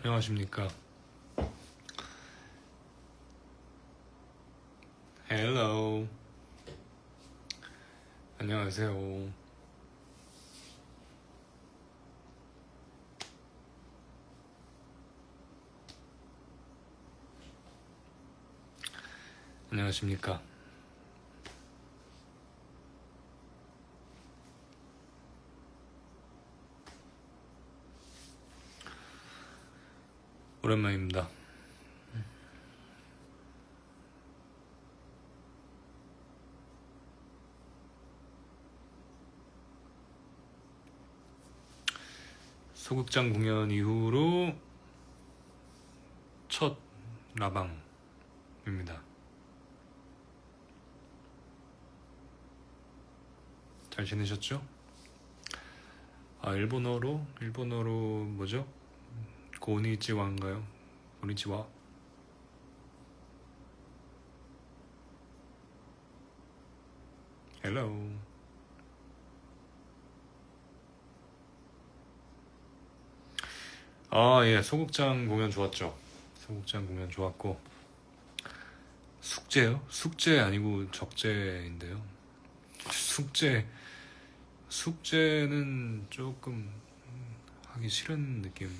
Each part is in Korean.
안녕하십니까. 헬로. 안녕하세요. 안녕하십니까. 오랜만입니다. 소극장 공연 이후로 첫 라방입니다. 잘 지내셨죠? 일본어로 뭐죠? 고니치와인가요? 고니치와. 헬로. 예, 소극장 공연 좋았죠. 소극장 공연 좋았고. 숙제요? 숙제 아니고 적재인데요. 숙제는 조금 하기 싫은 느낌.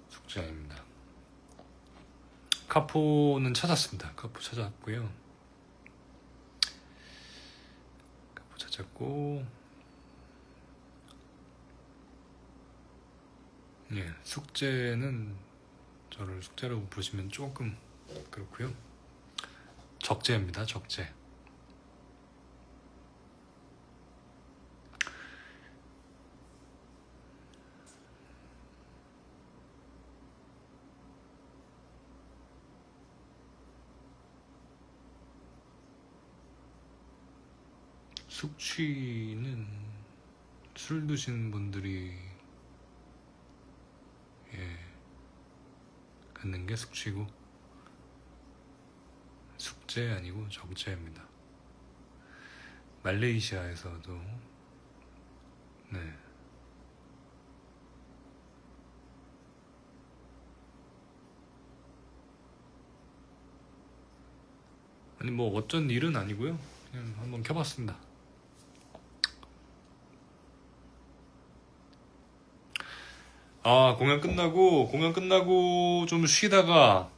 숙제 아닙니다. 카포는 찾았습니다. 카포 찾았고요. 카포 찾았고, 예, 숙제는 저를 숙제라고 부르시면 조금 그렇고요. 적재입니다. 적재. 숙취는 술 드신 분들이 갖는 게 숙취고, 숙제 아니고 적재입니다. 말레이시아에서도 네. 아니 뭐 어쩐 일은 아니고요. 그냥 한번 켜봤습니다. 공연 끝나고 좀 쉬다가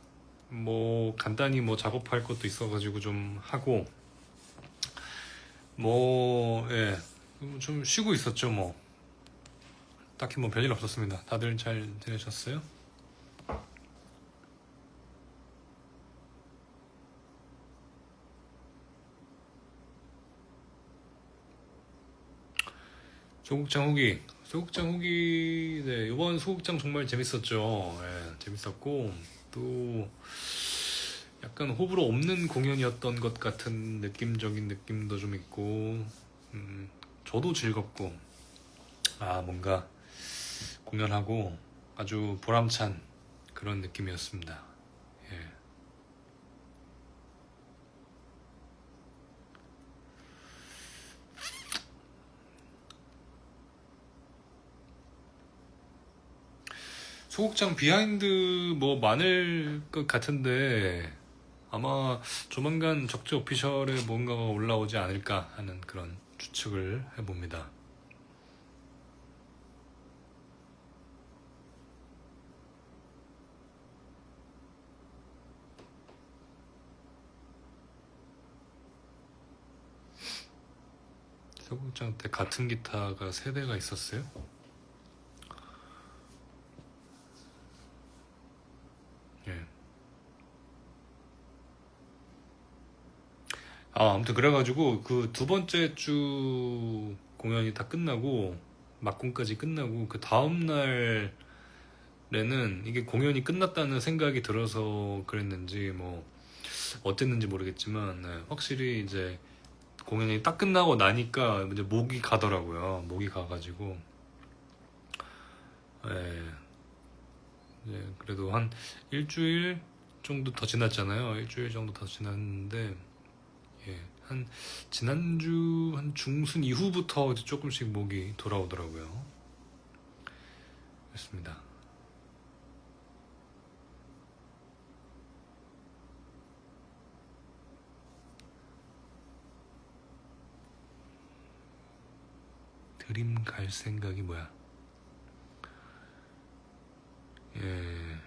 뭐 간단히 뭐 작업할 것도 있어가지고 좀 하고 좀 쉬고 있었죠. 뭐 딱히 뭐 별일 없었습니다. 다들 잘 지내셨어요? 소극장 후기, 네, 이번 소극장 정말 재밌었죠. 재밌었고, 또, 약간 호불호 없는 공연이었던 것 같은 느낌적인 느낌도 좀 있고, 저도 즐겁고, 뭔가 공연하고 아주 보람찬 그런 느낌이었습니다. 예. 소극장 비하인드 뭐 많을 것 같은데 아마 조만간 적재 오피셜에 뭔가가 올라오지 않을까 하는 그런 추측을 해봅니다. 소극장 때 같은 기타가 3대가 있었어요? 예. 아무튼 그래가지고 그 두 번째 주 공연이 다 끝나고 막공까지 끝나고 그 다음날에는 이게 공연이 끝났다는 생각이 들어서 그랬는지 뭐 어땠는지 모르겠지만 확실히 이제 공연이 딱 끝나고 나니까 이제 목이 가더라고요. 목이 가가지고 그래도 한 일주일 정도 더 지났잖아요. 일주일 정도 더 지났는데 한 지난주 한 중순 이후부터 이제 조금씩 목이 돌아오더라고요. 그렇습니다. 드림 갈 생각이 뭐야? 예.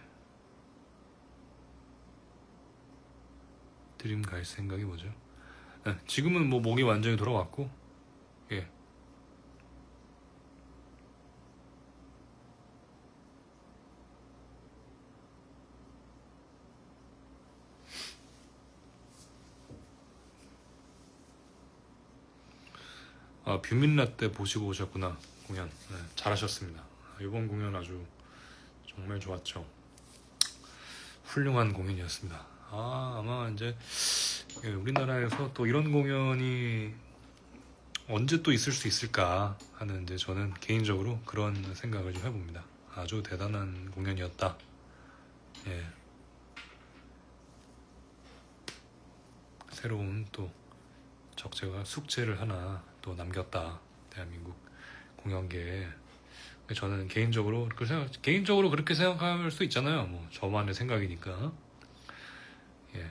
드림 갈 생각이 뭐죠? 네, 지금은 뭐 목이 완전히 돌아왔고, 예. 아, 뷰민라떼 보시고 오셨구나. 공연. 네, 잘하셨습니다. 이번 공연 아주 정말 좋았죠. 훌륭한 공연이었습니다. 아마 이제 우리나라에서 또 이런 공연이 언제 또 있을 수 있을까 하는 이제 저는 개인적으로 그런 생각을 좀 해봅니다. 아주 대단한 공연이었다. 예. 새로운 또 적재가 숙제를 하나 또 남겼다. 대한민국 공연계에. 저는 개인적으로 그렇게 생각할 수 있잖아요. 뭐 저만의 생각이니까. 예.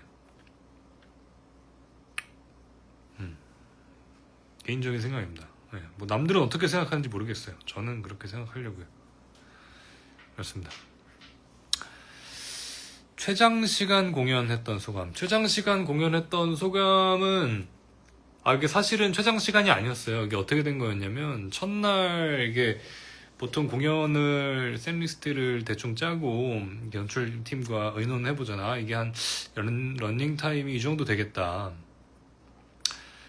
개인적인 생각입니다. 예. 뭐 남들은 어떻게 생각하는지 모르겠어요. 저는 그렇게 생각하려고요. 그렇습니다. 최장시간 공연했던 소감. 최장시간 공연했던 소감은 이게 사실은 최장시간이 아니었어요. 이게 어떻게 된 거였냐면 첫날 이게 보통 공연을 셋리스트를 대충 짜고 연출팀과 의논해보잖아. 이게 한 러닝 타임이 이 정도 되겠다.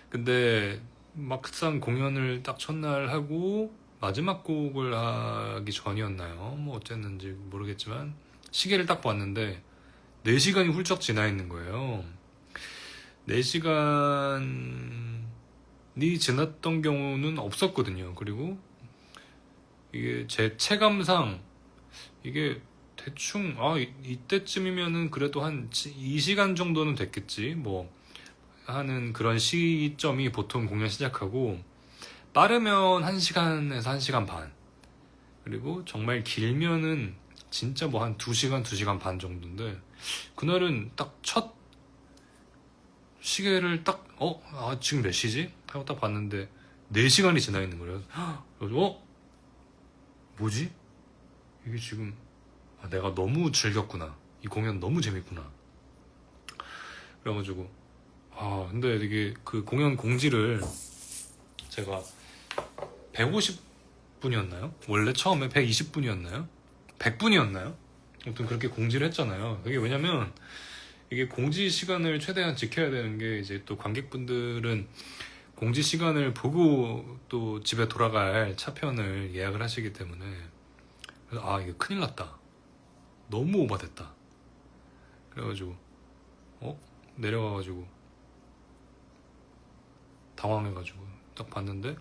근데 막상 공연을 딱 첫날 하고 마지막 곡을 하기 전이었나요? 뭐 어쨌는지 모르겠지만 시계를 딱 봤는데 4시간이 훌쩍 지나 있는 거예요. 4시간이 지났던 경우는 없었거든요. 그리고 이게 제 체감상 이게 대충 이때쯤이면은 그래도 한 2시간 정도는 됐겠지 뭐 하는 그런 시점이 보통 공연 시작하고, 빠르면 1시간에서 1시간 반, 그리고 정말 길면은 진짜 뭐 한 2시간, 2시간 반 정도인데, 그날은 딱 첫 시계를 딱 지금 몇 시지? 하고 딱 봤는데 4시간이 지나 있는 거예요. 그래서 뭐지? 이게 지금 내가 너무 즐겼구나. 이 공연 너무 재밌구나. 그래가지고 근데 이게 그 공연 공지를 제가 150분이었나요? 원래 처음에 120분이었나요? 100분이었나요? 아무튼 그렇게 공지를 했잖아요. 그게 왜냐면 이게 공지 시간을 최대한 지켜야 되는 게, 이제 또 관객분들은 공지 시간을 보고 또 집에 돌아갈 차편을 예약을 하시기 때문에, 그래서 이게 큰일 났다. 너무 오바됐다. 그래가지고 내려가가지고 당황해가지고 딱 봤는데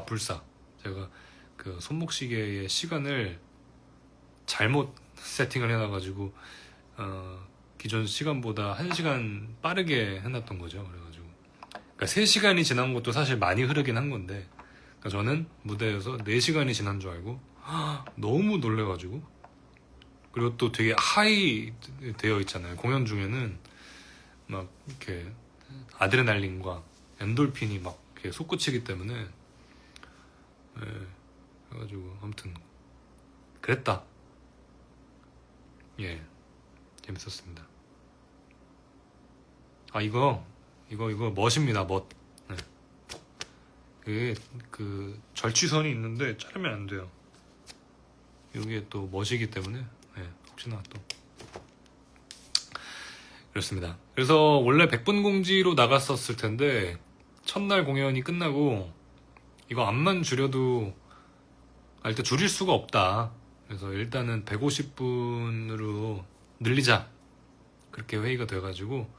불사, 제가 그 손목시계의 시간을 잘못 세팅을 해놔가지고 기존 시간보다 1시간 빠르게 해놨던 거죠. 그래가지고 그러니까 3시간이 지난 것도 사실 많이 흐르긴 한 건데, 그러니까 저는 무대에서 4시간이 지난 줄 알고 너무 놀래가지고, 그리고 또 되게 하이 되어 있잖아요. 공연 중에는 막 이렇게 아드레날린과 엔돌핀이 막 이렇게 솟구치기 때문에, 그래가지고 아무튼 그랬다. 예, 재밌었습니다. 이거 멋입니다. 멋. 네. 그 절취선이 있는데 자르면 안 돼요. 이게 또 멋이기 때문에 혹시나 또 그렇습니다. 그래서 원래 100분 공지로 나갔었을 텐데 첫날 공연이 끝나고 이거 암만 줄여도 일단 줄일 수가 없다. 그래서 일단은 150분으로 늘리자. 그렇게 회의가 돼가지고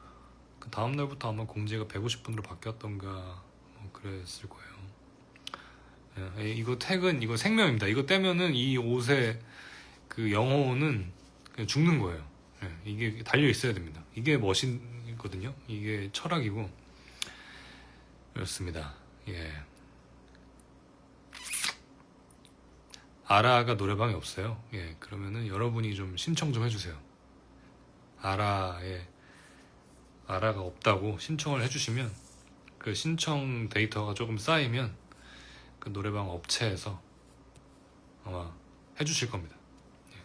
그 다음날부터 아마 공지가 150분으로 바뀌었던가 뭐 그랬을 거예요. 이거 택은 이거 생명입니다. 이거 떼면은 이 옷의 그 영혼은 그냥 죽는 거예요. 이게 달려 있어야 됩니다. 이게 멋이거든요. 이게 철학이고 그렇습니다. 예. 아라가 노래방에 없어요. 예, 그러면은 여러분이 좀 신청 좀 해주세요. 아라가 없다고 신청을 해주시면 그 신청 데이터가 조금 쌓이면 그 노래방 업체에서 아마 해주실 겁니다. 예,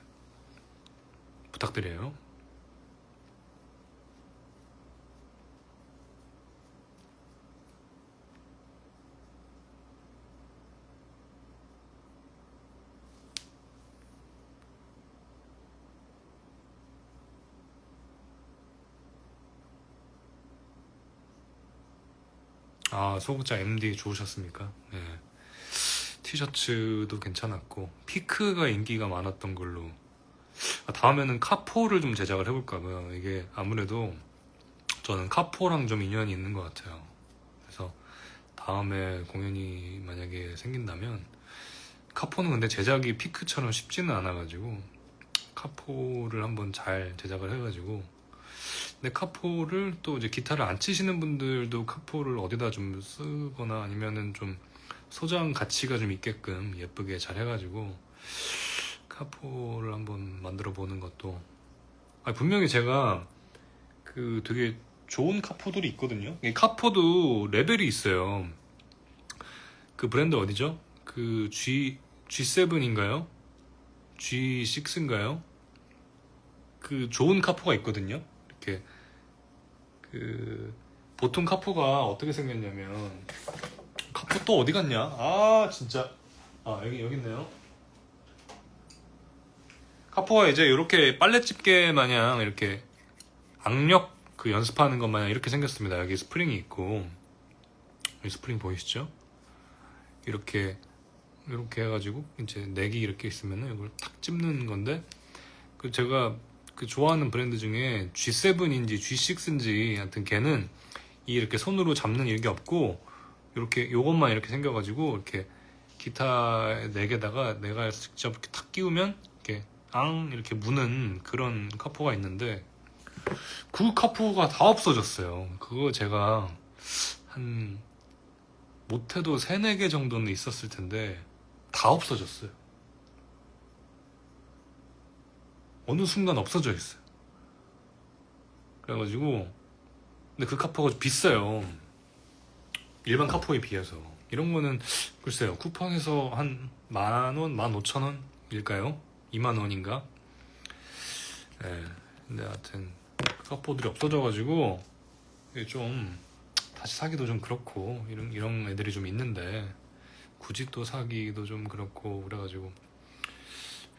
부탁드려요. 아, 소극장 MD 좋으셨습니까? 예. 티셔츠도 괜찮았고 피크가 인기가 많았던 걸로. 다음에는 카포를 좀 제작을 해볼까봐요. 이게 아무래도 저는 카포랑 좀 인연이 있는 것 같아요. 그래서 다음에 공연이 만약에 생긴다면, 카포는 근데 제작이 피크처럼 쉽지는 않아가지고 카포를 한번 잘 제작을 해가지고, 근데 카포를 또 이제 기타를 안 치시는 분들도 카포를 어디다 좀 쓰거나 아니면은 좀 소장 가치가 좀 있게끔 예쁘게 잘 해가지고 카포를 한번 만들어 보는 것도. 분명히 제가 그 되게 좋은 카포들이 있거든요. 이 카포도 레벨이 있어요. 그 브랜드 어디죠? 그 G7인가요? G6인가요? 그 좋은 카포가 있거든요. 이렇게 그 보통 카포가 어떻게 생겼냐면, 카포 또 어디 갔냐? 아 진짜. 여기 있네요. 카포가 이제 이렇게 빨래집게 마냥 이렇게 악력 그 연습하는 것 마냥 이렇게 생겼습니다. 여기 스프링이 있고, 여기 스프링 보이시죠? 이렇게 해가지고 이제 넥이 이렇게 있으면은 이걸 탁 찝는 건데, 그 제가 그 좋아하는 브랜드 중에 G7인지 G6인지 하여튼 걔는 이렇게 손으로 잡는 이게 없고 이렇게 요것만 이렇게 생겨가지고 이렇게 기타 넥에다가 내가 직접 이렇게 탁 끼우면 이렇게 이렇게 무는 그런 카포가 있는데, 그 카포가 다 없어졌어요. 그거 제가 한 못해도 3, 4개 정도는 있었을 텐데 다 없어졌어요. 어느 순간 없어져 있어요. 그래가지고, 근데 그 카포가 비싸요. 일반 카포에 비해서. 이런 거는 글쎄요, 쿠팡에서 한 10,000원, 15,000원일까요? 20,000원인가? 예. 근데 하여튼 카포들이 없어져가지고 이게 좀 다시 사기도 좀 그렇고, 이런 애들이 좀 있는데 굳이 또 사기도 좀 그렇고 그래가지고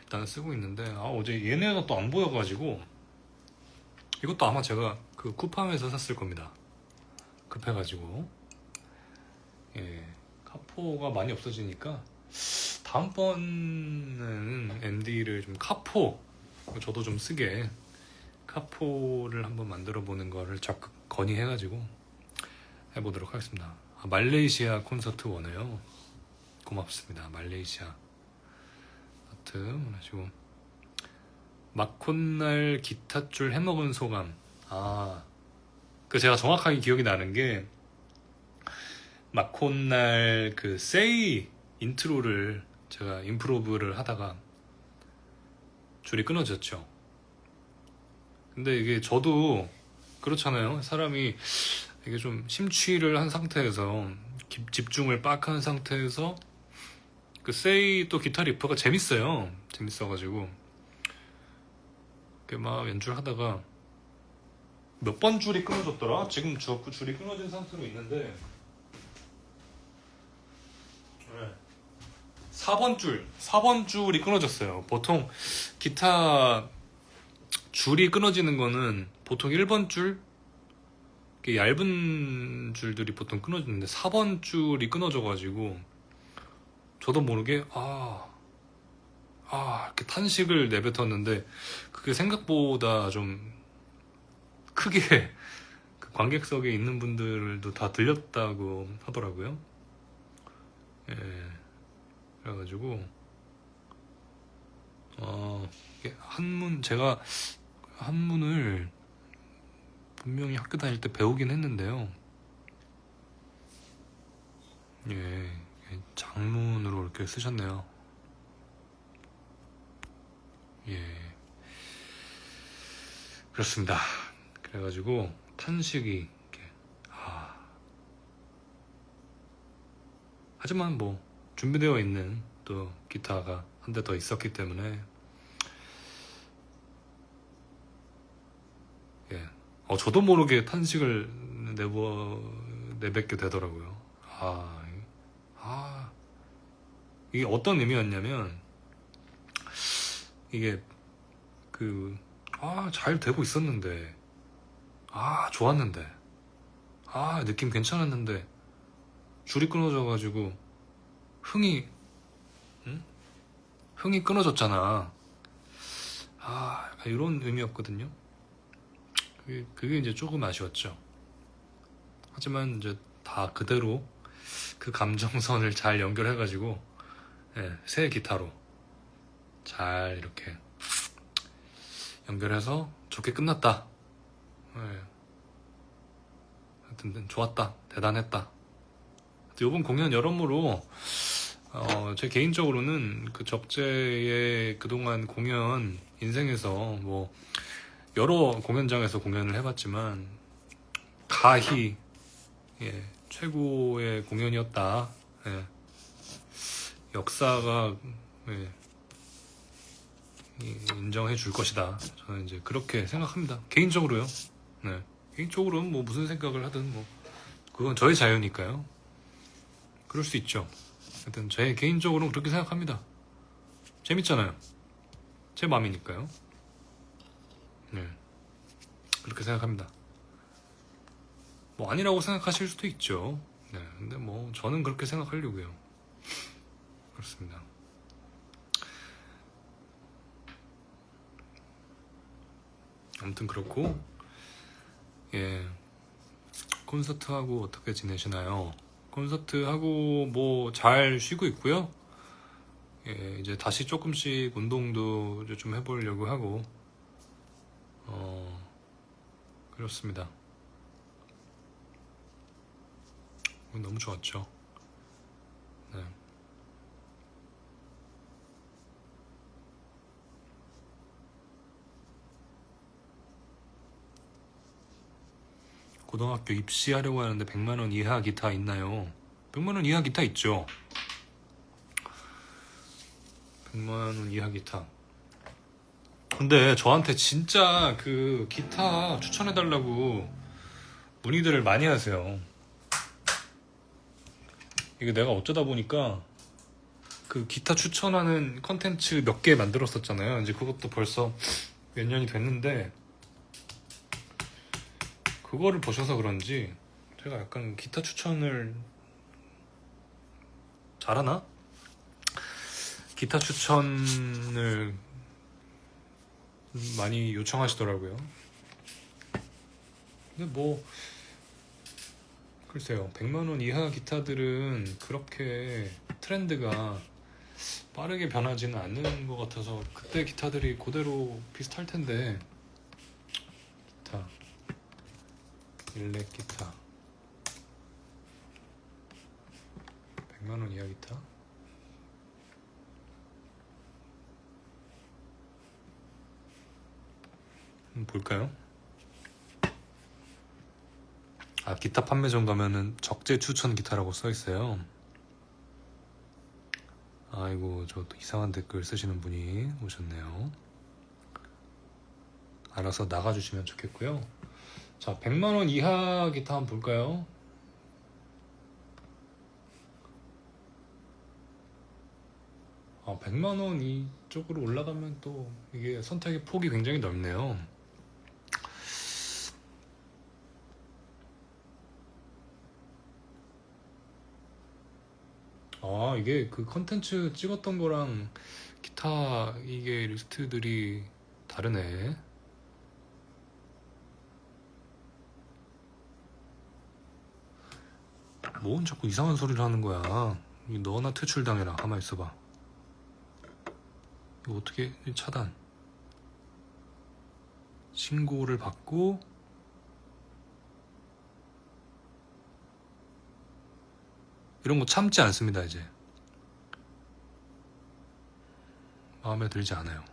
일단 쓰고 있는데, 어제 얘네가 또 안 보여가지고, 이것도 아마 제가 그 쿠팡에서 샀을 겁니다. 급해가지고. 예, 카포가 많이 없어지니까 다음번에는 MD를 좀 카포, 저도 좀 쓰게 카포를 한번 만들어 보는 거를 적극 건의해가지고 해보도록 하겠습니다. 말레이시아 콘서트 원해요. 고맙습니다. 말레이시아 하여튼 하시고, 막콘날 기타줄 해먹은 소감. 그 제가 정확하게 기억이 나는 게, 막콘날 그 세이 인트로를 제가 임프로브를 하다가 줄이 끊어졌죠. 근데 이게 저도 그렇잖아요. 사람이 이게 좀 심취를 한 상태에서, 집중을 빡 한 상태에서 그 세이 또 기타 리프가 재밌어가지고 이렇게 막 연주를 하다가 몇 번 줄이 끊어졌더라? 지금 줄이 끊어진 상태로 있는데, 4번 줄이 끊어졌어요. 보통 기타 줄이 끊어지는 거는 보통 1번 줄, 얇은 줄들이 보통 끊어지는데 4번 줄이 끊어져가지고 저도 모르게 이렇게 탄식을 내뱉었는데, 그게 생각보다 좀 크게 그 관객석에 있는 분들도 다 들렸다고 하더라고요. 예, 그래가지고 제가 한문을 분명히 학교 다닐 때 배우긴 했는데요. 예, 장문으로 이렇게 쓰셨네요. 그렇습니다. 그래가지고 탄식이 이렇게, 하지만 뭐 준비되어 있는 또 기타가 한 대 더 있었기 때문에 예. 저도 모르게 탄식을 내뱉게 되더라고요. 이게 어떤 의미였냐면 이게 잘 되고 있었는데, 좋았는데, 느낌 괜찮았는데 줄이 끊어져가지고 흥이 끊어졌잖아. 약간 이런 의미였거든요. 그게 이제 조금 아쉬웠죠. 하지만 이제 다 그대로 그 감정선을 잘 연결해가지고 새 기타로 잘 이렇게 연결해서 좋게 끝났다. 하여튼 좋았다, 대단했다. 이번 공연 여러모로 제 개인적으로는 그 적재의 그동안 공연 인생에서 뭐 여러 공연장에서 공연을 해봤지만 가히 최고의 공연이었다. 역사가 인정해 줄 것이다. 저는 이제 그렇게 생각합니다. 개인적으로요. 개인적으로는 뭐 무슨 생각을 하든 뭐 그건 저의 자유니까요. 그럴 수 있죠. 하여튼 제 개인적으로는 그렇게 생각합니다. 재밌잖아요. 제 마음이니까요. 그렇게 생각합니다. 뭐 아니라고 생각하실 수도 있죠. 근데 뭐 저는 그렇게 생각하려고요. 그렇습니다. 아무튼 그렇고 콘서트하고 어떻게 지내시나요? 콘서트하고 뭐 잘 쉬고 있고요. 이제 다시 조금씩 운동도 좀 해보려고 하고 그렇습니다. 너무 좋았죠. 고등학교 입시하려고 하는데 100만원 이하 기타 있나요? 100만원 이하 기타 있죠. 100만원 이하 기타. 근데 저한테 진짜 그 기타 추천해달라고 문의들을 많이 하세요. 이게 내가 어쩌다 보니까 그 기타 추천하는 컨텐츠 몇 개 만들었었잖아요. 이제 그것도 벌써 몇 년이 됐는데 그거를 보셔서 그런지 제가 약간 기타 추천을 잘하나? 기타 추천을 많이 요청하시더라고요. 근데 뭐 글쎄요, 100만원 이하 기타들은 그렇게 트렌드가 빠르게 변하지는 않는 것 같아서 그때 기타들이 그대로 비슷할 텐데. 기타, 일렉 기타 100만원 이하 기타. 볼까요? 기타 판매점 가면은 적재 추천 기타라고 써있어요. 아이고, 저 또 이상한 댓글 쓰시는 분이 오셨네요. 알아서 나가주시면 좋겠고요. 자, 100만원 이하 기타 한번 볼까요? 아, 100만원 이쪽으로 올라가면 또 이게 선택의 폭이 굉장히 넓네요. 이게 그 컨텐츠 찍었던 거랑 기타 이게 리스트들이 다르네. 뭔 자꾸 이상한 소리를 하는 거야. 너나 퇴출당해라. 가만히 있어봐. 이거 어떻게 차단? 신고를 받고 이런 거 참지 않습니다. 이제 마음에 들지 않아요.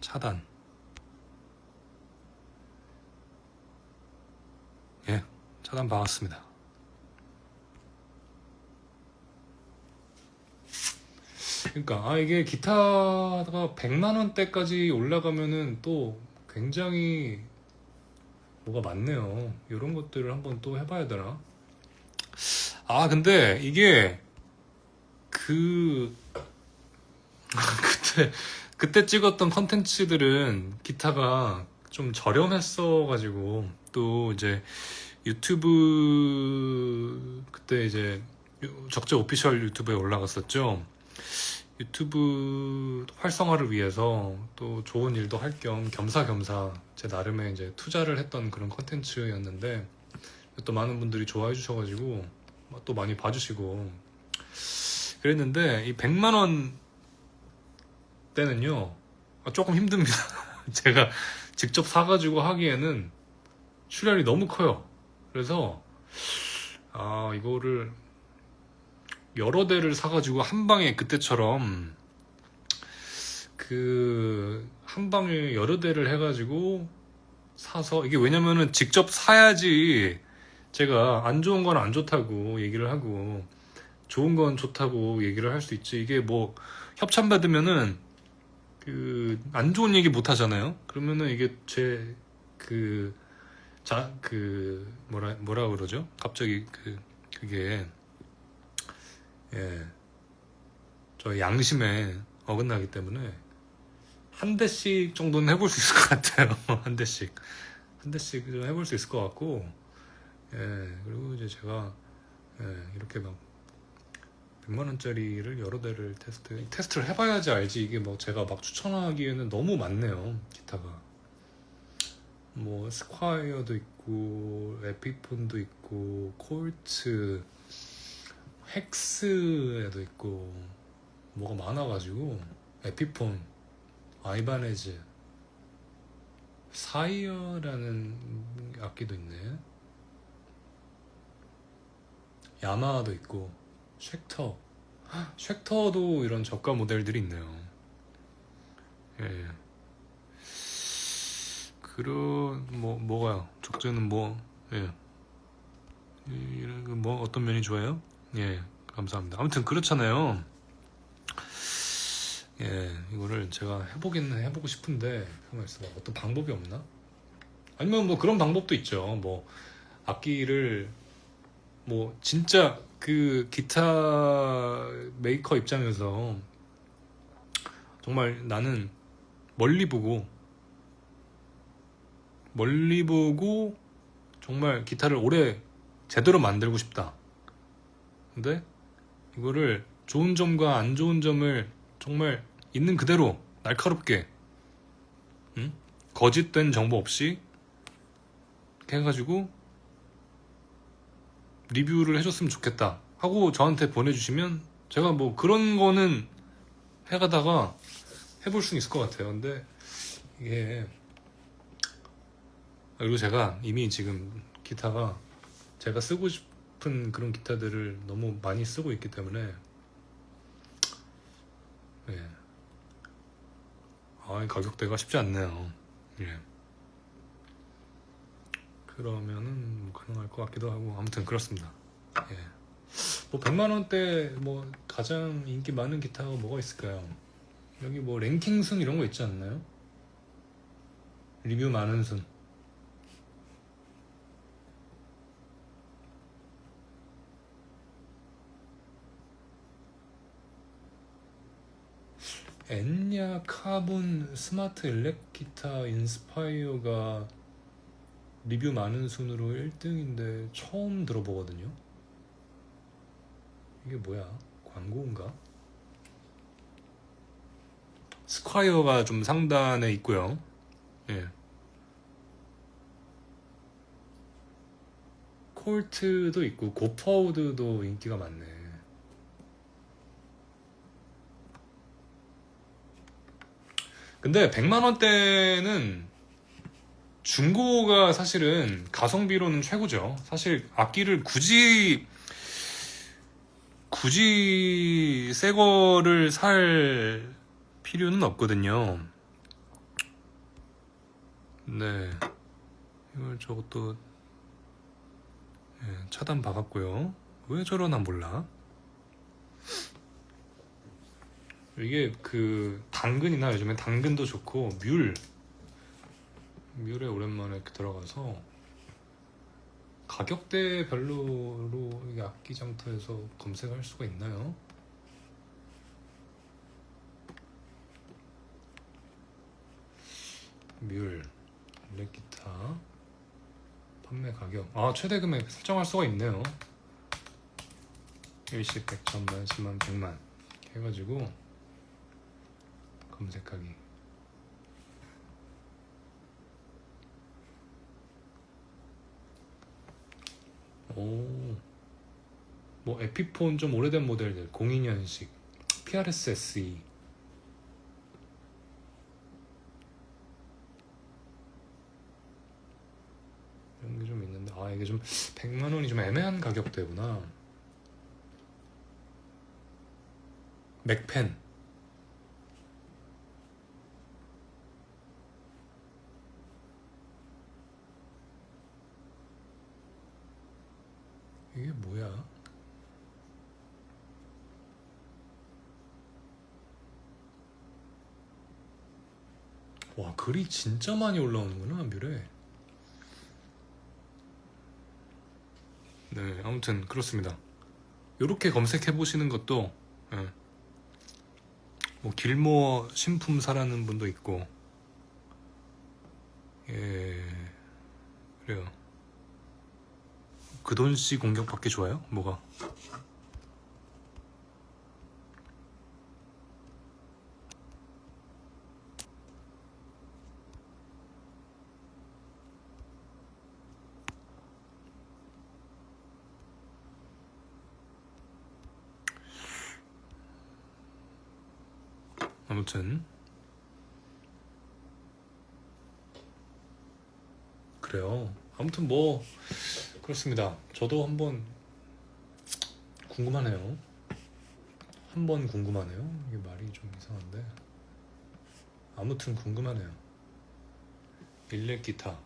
차단. 차단 박았습니다. 그러니까 이게 기타가 100만 원대까지 올라가면은 또 굉장히 뭐가 많네요. 이런 것들을 한번 또 해봐야 되나? 근데 이게 그 그때 찍었던 컨텐츠들은 기타가 좀 저렴했어가지고, 또 이제 유튜브 그때 이제 적재 오피셜 유튜브에 올라갔었죠. 유튜브 활성화를 위해서 또 좋은 일도 할 겸 겸사겸사 제 나름의 이제 투자를 했던 그런 컨텐츠였는데, 또 많은 분들이 좋아해 주셔가지고 또 많이 봐주시고 그랬는데, 이 100만 원 때는요 조금 힘듭니다. 제가 직접 사가지고 하기에는 출혈이 너무 커요. 그래서 이거를 여러 대를 사가지고 한 방에, 그때처럼 한 방에 여러 대를 해가지고 사서, 이게 왜냐면은 직접 사야지 제가 안 좋은 건 안 좋다고 얘기를 하고 좋은 건 좋다고 얘기를 할 수 있지. 이게 뭐 협찬 받으면은 안 좋은 얘기 못 하잖아요. 그러면은 이게 뭐라 그러죠? 갑자기 그게 저 양심에 어긋나기 때문에 한 대씩 정도는 해볼 수 있을 것 같아요. 한 대씩 좀 해볼 수 있을 것 같고, 그리고 이제 제가 이렇게 막 100만 원짜리를 여러 대를 테스트를 해봐야지 알지. 이게 뭐 제가 막 추천하기에는 너무 많네요. 기타가 뭐 스콰이어도 있고 에피폰도 있고 콜트, 헥스에도 있고 뭐가 많아가지고, 에피폰, 아이바네즈, 사이어라는 악기도 있네. 야마하도 있고, 쉑터도 이런 저가 모델들이 있네요. 예. 뭐가요? 적재는 어떤 면이 좋아요? 예, 감사합니다. 아무튼 그렇잖아요. 이거를 제가 해보고 싶은데, 가만있어 봐. 어떤 방법이 없나? 아니면 뭐 그런 방법도 있죠. 뭐 악기를 진짜 기타 메이커 입장에서 정말 나는 멀리 보고 정말 기타를 오래 제대로 만들고 싶다. 근데 이거를 좋은 점과 안 좋은 점을 정말 있는 그대로 날카롭게, 거짓된 정보 없이 이렇게 해가지고 리뷰를 해줬으면 좋겠다 하고 저한테 보내주시면 제가 뭐 그런 거는 해가다가 해볼 수는 있을 것 같아요. 근데 이게, 그리고 제가 이미 지금 기타가 제가 쓰고 싶은 그런 기타들을 너무 많이 쓰고 있기 때문에, 가격대가 쉽지 않네요. 그러면은 가능할 것 같기도 하고, 아무튼 그렇습니다. 뭐 100만 원대 뭐 가장 인기 많은 기타가 뭐가 있을까요? 여기 뭐 랭킹 순 이런 거 있지 않나요? 리뷰 많은 순. 엔야 카본 스마트 일렉 기타 인스파이어가 리뷰 많은 순으로 1등인데 처음 들어보거든요. 이게 뭐야? 광고인가? 스콰이어가 좀 상단에 있고요. 콜트도 있고 고퍼우드도 인기가 많네. 근데 100만 원대는 중고가 사실은 가성비로는 최고죠. 사실 악기를 굳이 새 거를 살 필요는 없거든요. 네, 이걸 저것도 차단 박았고요. 왜 저러나 몰라. 이게 그 당근이나 요즘에 당근도 좋고 뮬에 오랜만에 이렇게 들어가서 가격대별로로 이게 악기장터에서 검색할 수가 있나요? 뮬 일렉기타 판매 가격 최대 금액 설정할 수가 있네요. 일십, 백, 천만, 십만, 백만 해가지고 검색하기. 뭐 에피폰 좀 오래된 모델들 02년식 PRS SE 이런 게 좀 있는데 이게 좀 100만 원이 좀 애매한 가격대구나. 맥펜 이게 뭐야? 와, 글이 진짜 많이 올라오는구나 뮤에. 네, 아무튼 그렇습니다. 이렇게 검색해 보시는 것도 뭐 길모어 신품 사라는 분도 있고 그래요. 그 돈씨 공격받기 좋아요? 뭐가? 아무튼 그래요. 아무튼 뭐 그렇습니다. 저도 한번 궁금하네요. 한번 궁금하네요. 이게 말이 좀 이상한데 아무튼 궁금하네요. 일렉 기타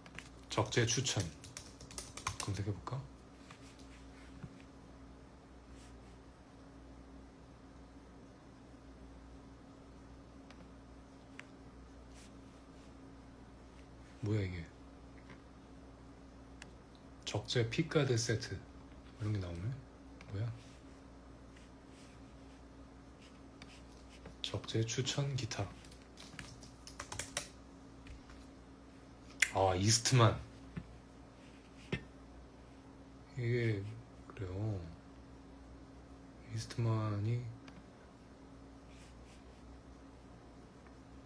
적재 추천 검색해볼까? 뭐야 이게? 적재 픽가드 세트 이런 게 나오네. 뭐야? 적재 추천 기타. 이스트만. 이게 그래요. 이스트만이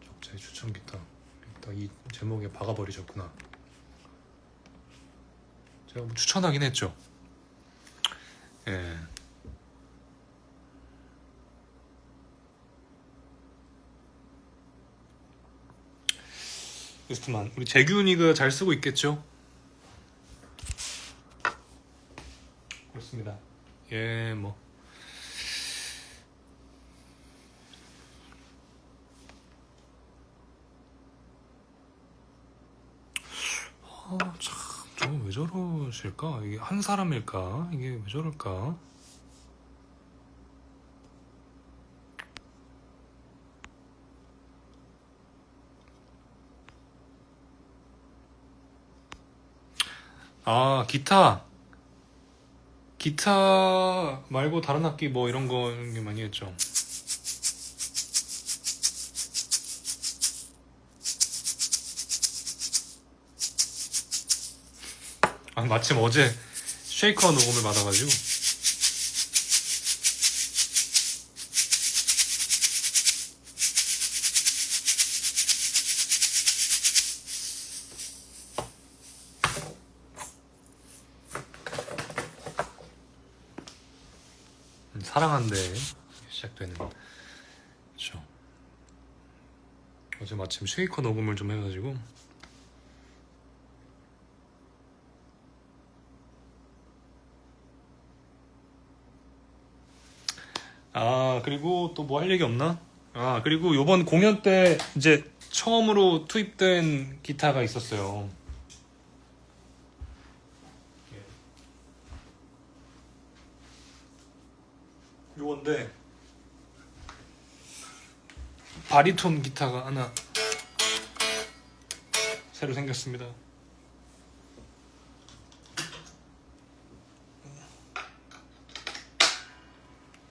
적재 추천 기타. 딱 이 제목에 박아버리셨구나. 제가 뭐 추천하긴 했죠. 예. 이스트만 우리 재균이가 잘 쓰고 있겠죠? 그렇습니다. 뭐 참, 저거 왜 저러실까? 이게 한 사람일까? 이게 왜 저럴까? 기타 말고 다른 악기 뭐 이런 거 많이 했죠. 마침 어제 쉐이커 녹음을 받아가지고 사랑한데 시작되는 그렇죠. 어제 마침 쉐이커 녹음을 좀 해가지고 그리고 또 뭐 할 얘기 없나? 그리고 요번 공연 때 이제 처음으로 투입된 기타가 있었어요. 건데 바리톤 기타가 하나 새로 생겼습니다.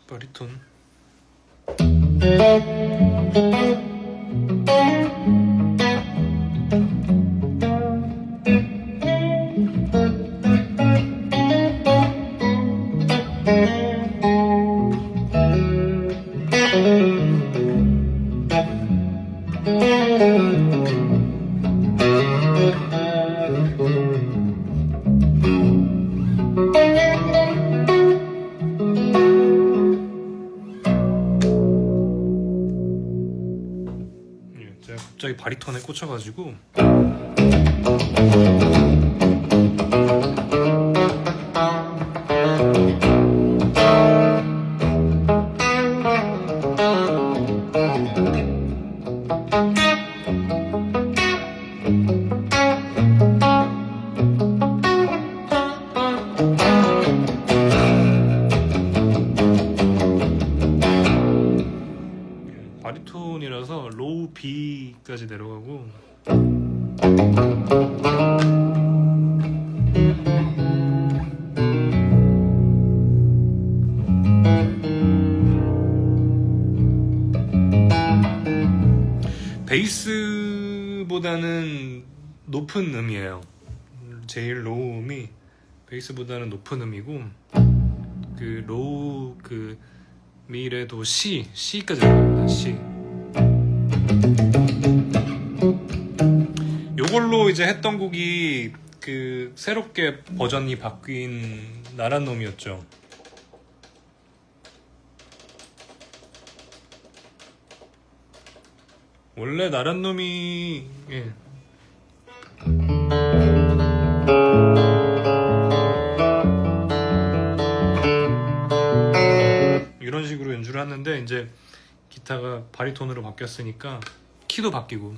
바리톤. 제가 갑자기 바리톤에 꽂혀가지고 바리톤이라서 로우 B까지 내려가고 베이스보다는 높은 음이에요. 제일 로우 음이 베이스보다는 높은 음이고 그 로우 그 미래도 C까지 나갑니다. C. 요걸로 이제 했던 곡이 그 새롭게 버전이 바뀐 나란 놈이었죠. 원래 나란 놈이 이런 식으로 연주를 하는데 이제 기타가 바리톤으로 바뀌었으니까 키도 바뀌고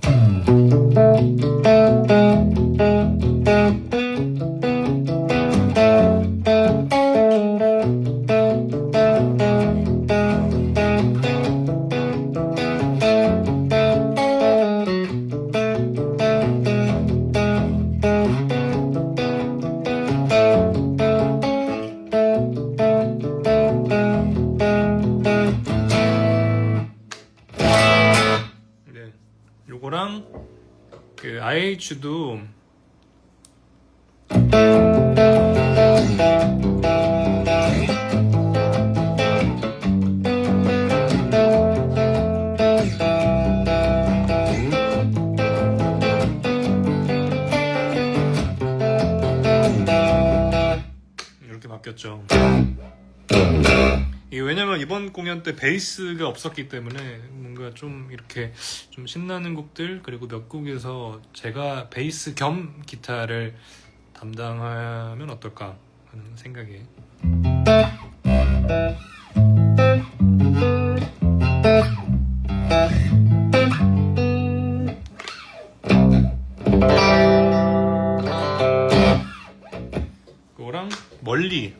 요거랑 그 IH도 이렇게 바뀌었죠. 이게 왜냐면 이번 공연 때 베이스가 없었기 때문에 뭔가 좀 이렇게 좀 신나는 곡들 그리고 몇 곡에서 제가 베이스 겸 기타를 담당하면 어떨까 하는 생각에 그거랑 멀리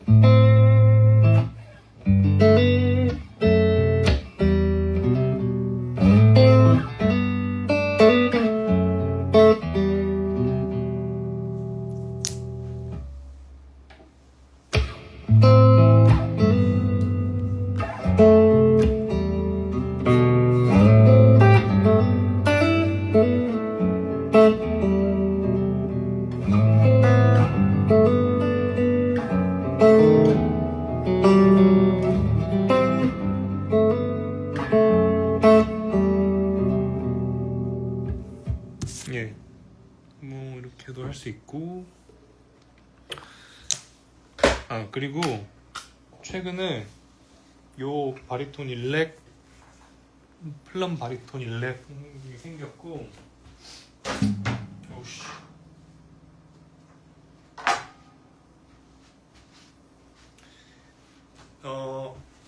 예, 뭐 이렇게도 할 수 있고 그리고 최근에 요 바리톤 일렉 플럼 바리톤 일렉이 생겼고 오우씨.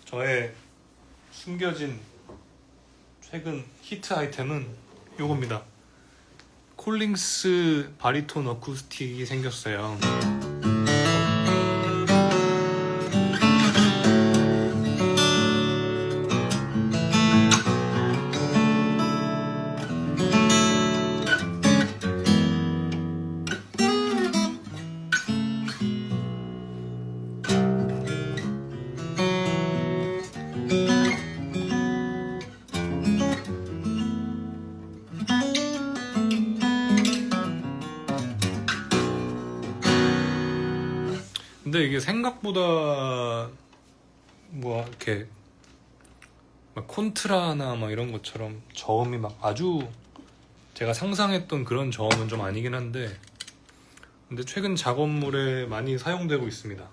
저의 숨겨진 최근 히트 아이템은 요겁니다. 콜링스 바리톤 어쿠스틱이 생겼어요. 근데 이게 생각보다 뭐 이렇게 막 콘트라나 막 이런 것처럼 저음이 막 아주 제가 상상했던 그런 저음은 좀 아니긴 한데, 근데 최근 작업물에 많이 사용되고 있습니다.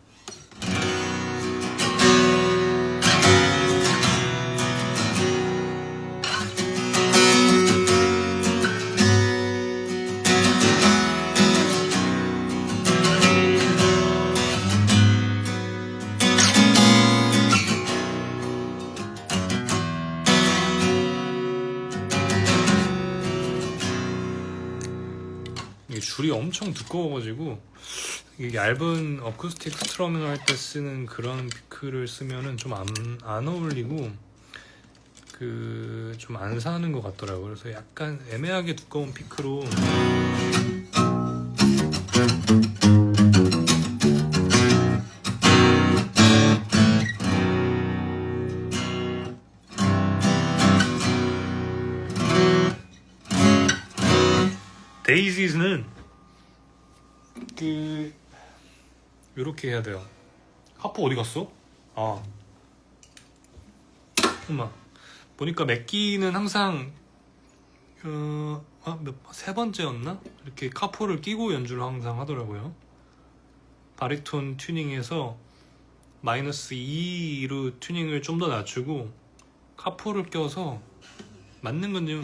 이게 줄이 엄청 두꺼워가지고 이게 얇은 어쿠스틱 스트러밍을 할 때 쓰는 그런 피크를 쓰면은 좀 안 어울리고 그 좀 안 사는 것 같더라고요. 그래서 약간 애매하게 두꺼운 피크로 데이지스는 그 요렇게 해야 돼요. 하프 어디 갔어? 아, 엄마 보니까 맥기는 항상 세 번째였나? 이렇게 카포를 끼고 연주를 항상 하더라고요. 바리톤 튜닝에서 마이너스 2로 튜닝을 좀 더 낮추고 카포를 껴서 맞는 건지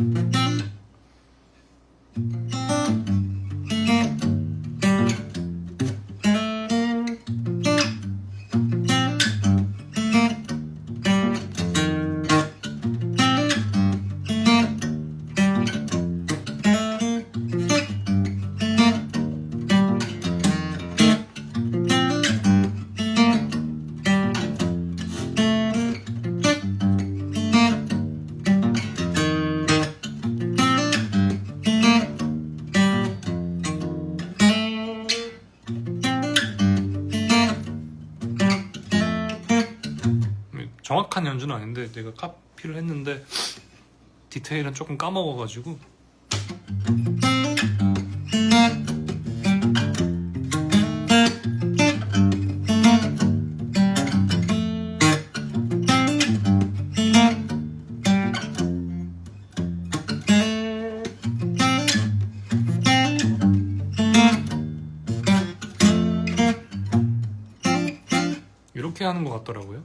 정확한 연주는 아닌데 내가 카피를 했는데 디테일은 조금 까먹어가지고 이렇게 하는 것 같더라고요.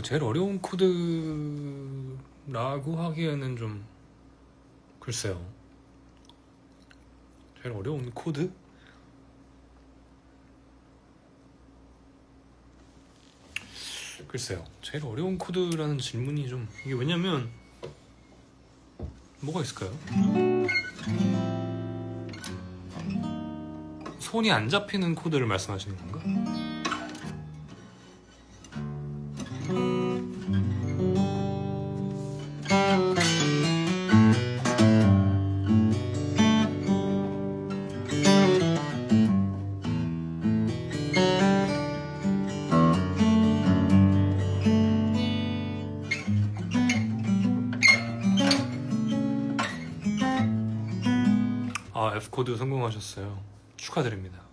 제일 어려운 코드라고 하기에는 좀 글쎄요. 제일 어려운 코드? 글쎄요. 제일 어려운 코드라는 질문이 좀 이게 왜냐면 뭐가 있을까요? 손이 안 잡히는 코드를 말씀하시는 건가? 아, F코드 성공하셨어요. 축하드립니다.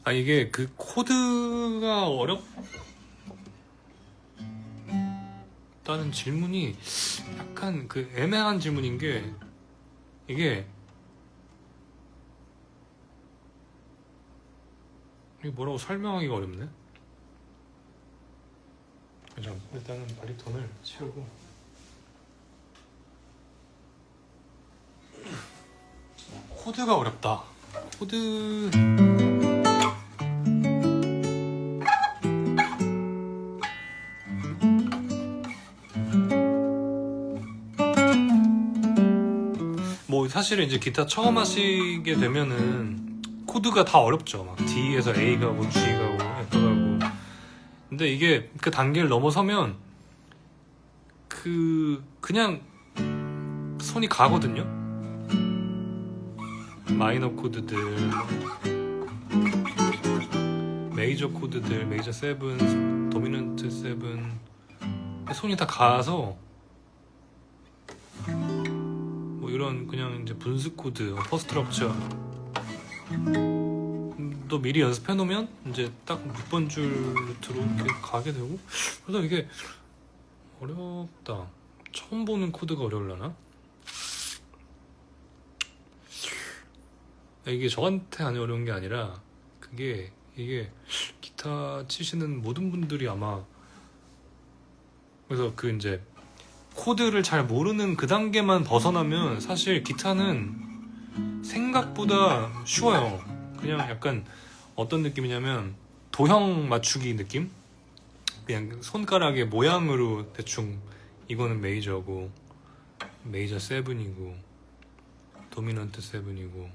아, 이게 그 코드가 어렵다는 질문이 약간 그 애매한 질문인 게 이게 뭐라고 설명하기가 어렵네. 그죠? 일단은 바리톤을 치우고 코드가 어렵다. 코드 뭐 사실은 이제 기타 처음 하시게 되면은 코드가 다 어렵죠. 막 D에서 A 가고 G 가고 F 가고. 근데 이게 그 단계를 넘어서면 그냥 손이 가거든요. 마이너 코드들, 메이저 코드들, 메이저 7, 도미넌트 7 손이 다 가서 뭐 이런 그냥 이제 분수 코드, 퍼스트 럽처 또 미리 연습해 놓으면 이제 딱 6번 줄 루트로 이렇게 가게 되고. 그래서 이게 어렵다. 처음 보는 코드가 어려울라나? 이게 저한테 안 어려운 게 아니라 이게 기타 치시는 모든 분들이 아마 그래서 그 이제 코드를 잘 모르는 그 단계만 벗어나면 사실 기타는 생각보다 쉬워요. 그냥 약간 어떤 느낌이냐면 도형 맞추기 느낌? 그냥 손가락의 모양으로 대충 이거는 메이저고 메이저 7이고 도미넌트 7이고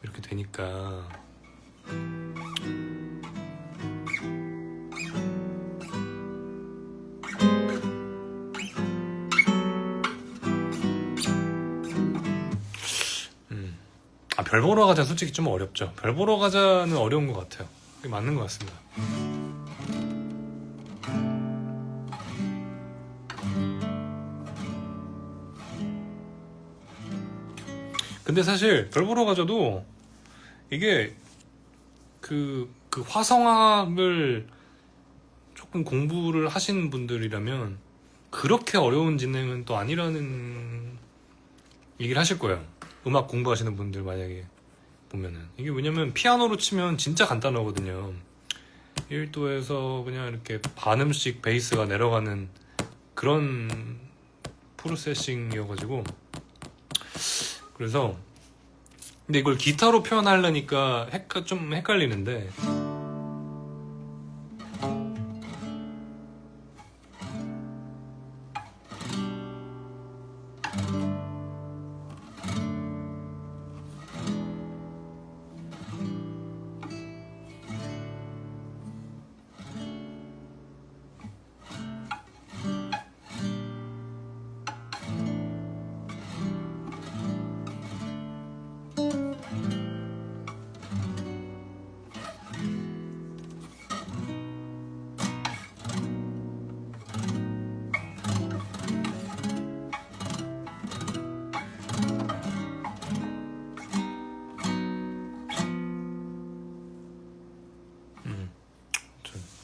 이렇게 되니까 별 보러 가자 솔직히 좀 어렵죠. 별 보러 가자는 어려운 것 같아요. 그게 맞는 것 같습니다. 근데 사실 별 보러 가자도 이게 그 화성학을 조금 공부를 하시는 분들이라면 그렇게 어려운 진행은 또 아니라는 얘기를 하실 거예요. 음악 공부하시는 분들 만약에 보면은 이게 왜냐면 피아노로 치면 진짜 간단하거든요. 1도에서 그냥 이렇게 반음씩 베이스가 내려가는 그런 프로세싱이어가지고 그래서 근데 이걸 기타로 표현하려니까 좀 헷갈리는데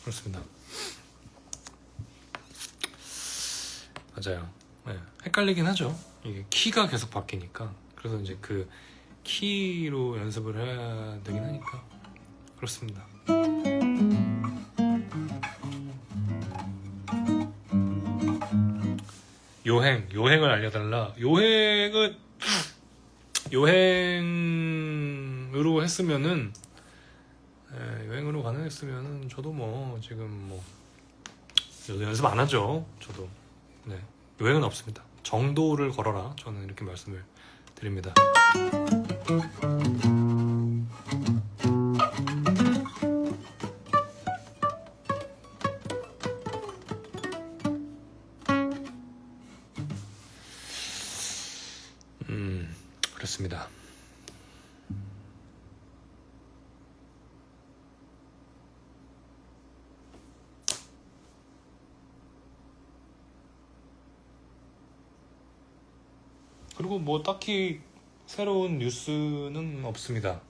그렇습니다. 맞아요. 네, 헷갈리긴 하죠. 이게 키가 계속 바뀌니까. 그래서 이제 그 키로 연습을 해야 되긴 하니까. 그렇습니다. 요행을 알려달라. 요행으로 했으면은 여행으로 가능했으면은 저도 뭐 지금 뭐 연습 안 하죠. 저도 네 여행은 없습니다. 정도를 걸어라. 저는 이렇게 말씀을 드립니다. 그렇습니다. 그리고 뭐 딱히 새로운 뉴스는 없습니다.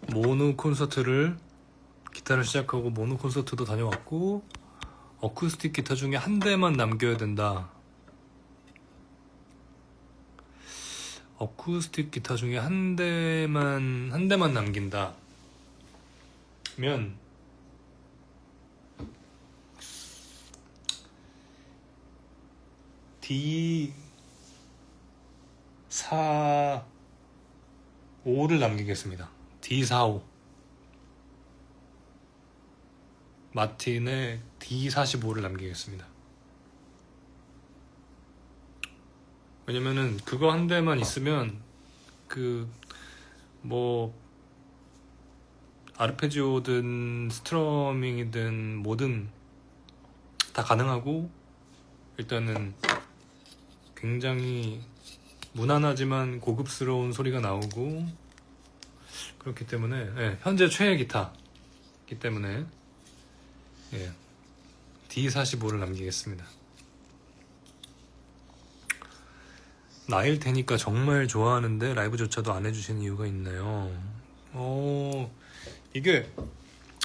모노 콘서트를 기타를 시작하고 모노 콘서트도 다녀왔고 어쿠스틱 기타 중에 한 대만 남겨야 된다. 어쿠스틱 기타 중에 한 대만 남긴다 면 D45를 남기겠습니다. D45 마틴의 D45를 남기겠습니다. 왜냐면은 그거 한 대만 있으면 뭐 아르페지오든 스트러밍이든 뭐든 다 가능하고, 일단은 굉장히 무난하지만 고급스러운 소리가 나오고, 그렇기 때문에 현재 최애 기타이기 때문에 D45를 남기겠습니다. 나일 테니까 정말 좋아하는데 라이브조차도 안 해주시는 이유가 있나요? 이게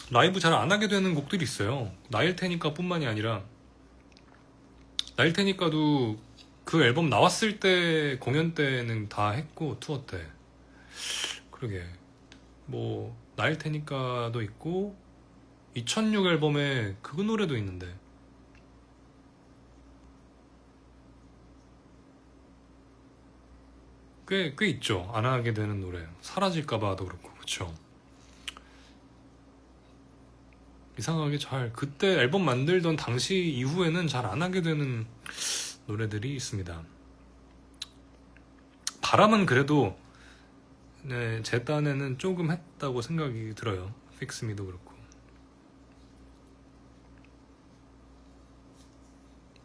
라이브 잘 안 하게 되는 곡들이 있어요. 나일 테니까 뿐만이 아니라, 나일 테니까도 그 앨범 나왔을 때 공연 때는 다 했고, 투어 때. 그러게 뭐 나일 테니까도 있고 2006 앨범에 그 노래도 있는데, 꽤 있죠. 안 하게 되는 노래. 사라질까봐도 그렇고, 그쵸? 이상하게 그때 앨범 만들던 당시 이후에는 잘 안 하게 되는 노래들이 있습니다. 바람은 그래도 제 딴에는 조금 했다고 생각이 들어요. Fix Me도 그렇고.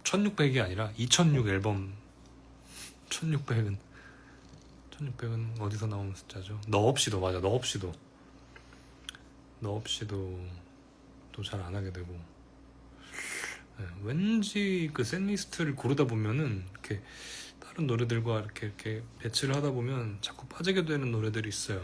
1600이 아니라 2006 앨범. 1600은 어디서 나오는 숫자죠? 너 없이도, 맞아. 너 없이도 또 잘 안 하게 되고. 왠지 그 셋리스트를 고르다 보면은 이렇게 다른 노래들과 이렇게 배치를 하다 보면 자꾸 빠지게 되는 노래들이 있어요.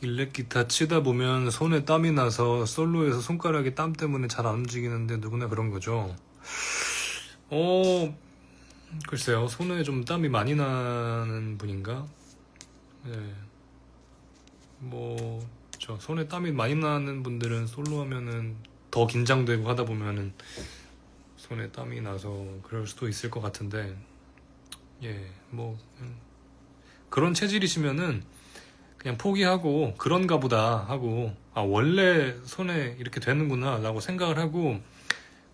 일렉 기타 치다 보면 손에 땀이 나서 솔로에서 손가락이 땀 때문에 잘 안 움직이는데 누구나 그런 거죠. 글쎄요. 손에 좀 땀이 많이 나는 분인가? 저 손에 땀이 많이 나는 분들은 솔로 하면은 더 긴장되고 하다 보면은 손에 땀이 나서 그럴 수도 있을 것 같은데, 그런 체질이시면은 그냥 포기하고 그런가 보다 하고, 원래 손에 이렇게 되는구나 라고 생각을 하고